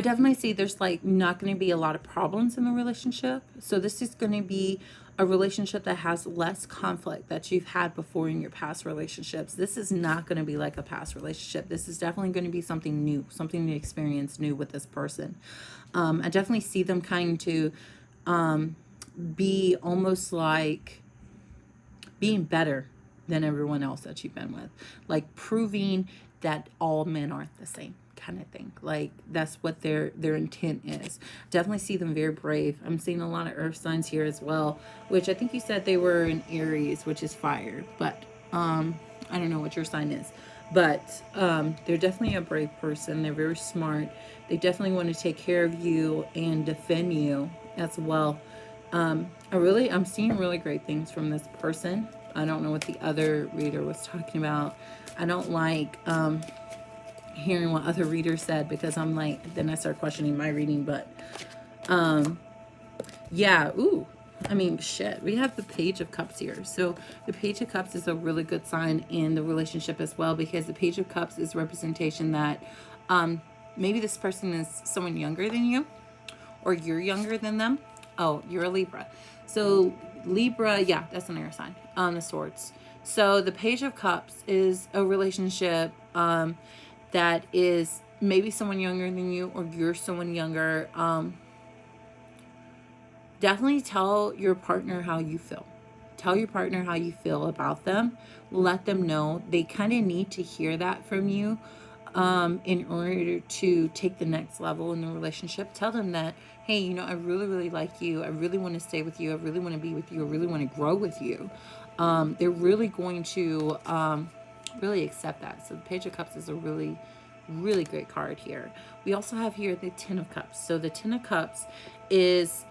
definitely see there's like not going to be a lot of problems in the relationship. So this is going to be a relationship that has less conflict that you've had before in your past relationships. This is not going to be like a past relationship. This is definitely going to be something new, something to experience new with this person. I definitely see them kind to be almost like being better than everyone else that you've been with. Like proving that all men aren't the same kind of thing. Like that's what their intent is. Definitely see them very brave. I'm seeing a lot of earth signs here as well, which I think you said they were in Aries, which is fire. But I don't know what your sign is. But they're definitely a brave person. They're very smart. They definitely want to take care of you and defend you as well. I'm seeing really great things from this person. I don't know what the other reader was talking about. I don't like hearing what other readers said because I'm like, then I start questioning my reading. But yeah, ooh. I mean, shit, we have the Page of Cups here. So the Page of Cups is a really good sign in the relationship as well because the Page of Cups is representation that maybe this person is someone younger than you or you're younger than them. Oh, you're a Libra. So Libra, yeah, that's an air sign on the swords. So the Page of Cups is a relationship that is maybe someone younger than you or you're someone younger. Definitely tell your partner how you feel. Tell your partner how you feel about them. Let them know. They kind of need to hear that from you in order to take the next level in the relationship. Tell them that, hey, you know, I really, really like you. I really want to stay with you. I really want to be with you. I really want to grow with you. They're really going to really accept that. So the Page of Cups is a really, really great card here. We also have here the Ten of Cups. So the Ten of Cups is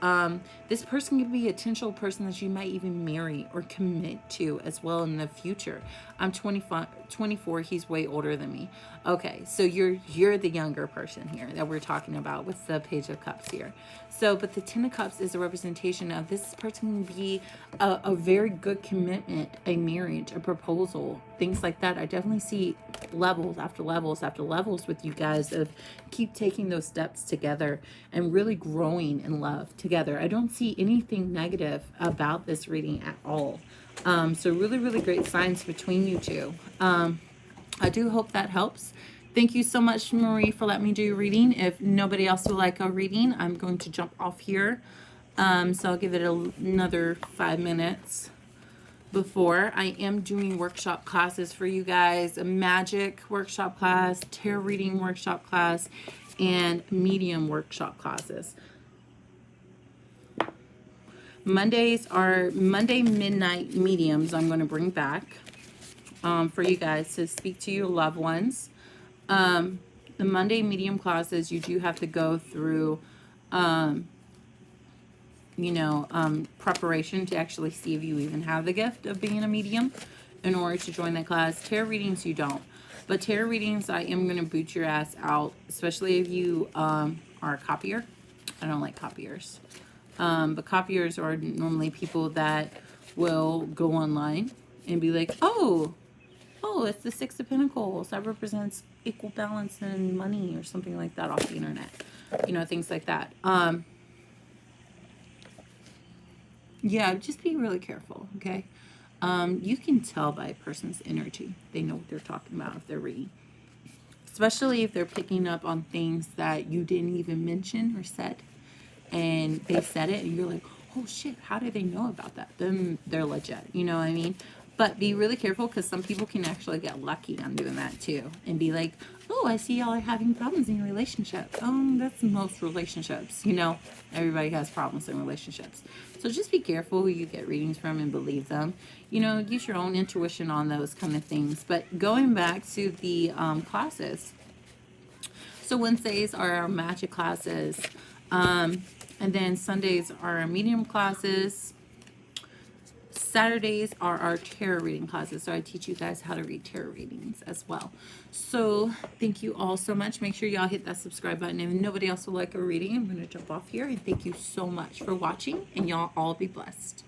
this person could be a potential person that you might even marry or commit to as well in the future. I'm 24, he's way older than me. Okay, so you're the younger person here that we're talking about with the Page of Cups here. So, but the Ten of Cups is a representation of this person can be a very good commitment, a marriage, a proposal, things like that. I definitely see levels after levels after levels with you guys of keep taking those steps together and really growing in love together. I don't see anything negative about this reading at all. So really, really great signs between you two. I do hope that helps. Thank you so much, Marie, for letting me do your reading. If nobody else would like a reading, I'm going to jump off here. So I'll give it another 5 minutes before. I am doing workshop classes for you guys. A magic workshop class, tarot reading workshop class, and medium workshop classes. Mondays are Monday midnight mediums. I'm going to bring back for you guys to speak to your loved ones. The Monday medium classes, you do have to go through, preparation to actually see if you even have the gift of being a medium in order to join that class. Tarot readings, you don't. But tarot readings, I am going to boot your ass out, especially if you are a copier. I don't like copiers. But copiers are normally people that will go online and be like, oh, it's the Six of Pentacles. That represents equal balance in money or something like that off the internet. Things like that. Yeah, just be really careful, okay? You can tell by a person's energy. They know what they're talking about if they're reading. Especially if they're picking up on things that you didn't even mention or said. And they said it and you're like, oh shit, how did they know about that? Then they're legit, you know what I mean? But be really careful because some people can actually get lucky on doing that too. And be like, oh, I see y'all are having problems in your relationship. That's most relationships, everybody has problems in relationships. So just be careful who you get readings from and believe them. Use your own intuition on those kind of things. But going back to the classes. So Wednesdays are our magic classes. And then Sundays are our medium classes. Saturdays are our tarot reading classes. So I teach you guys how to read tarot readings as well. So thank you all so much. Make sure y'all hit that subscribe button. If nobody else would like a reading, I'm going to jump off here. And thank you so much for watching. And y'all all be blessed.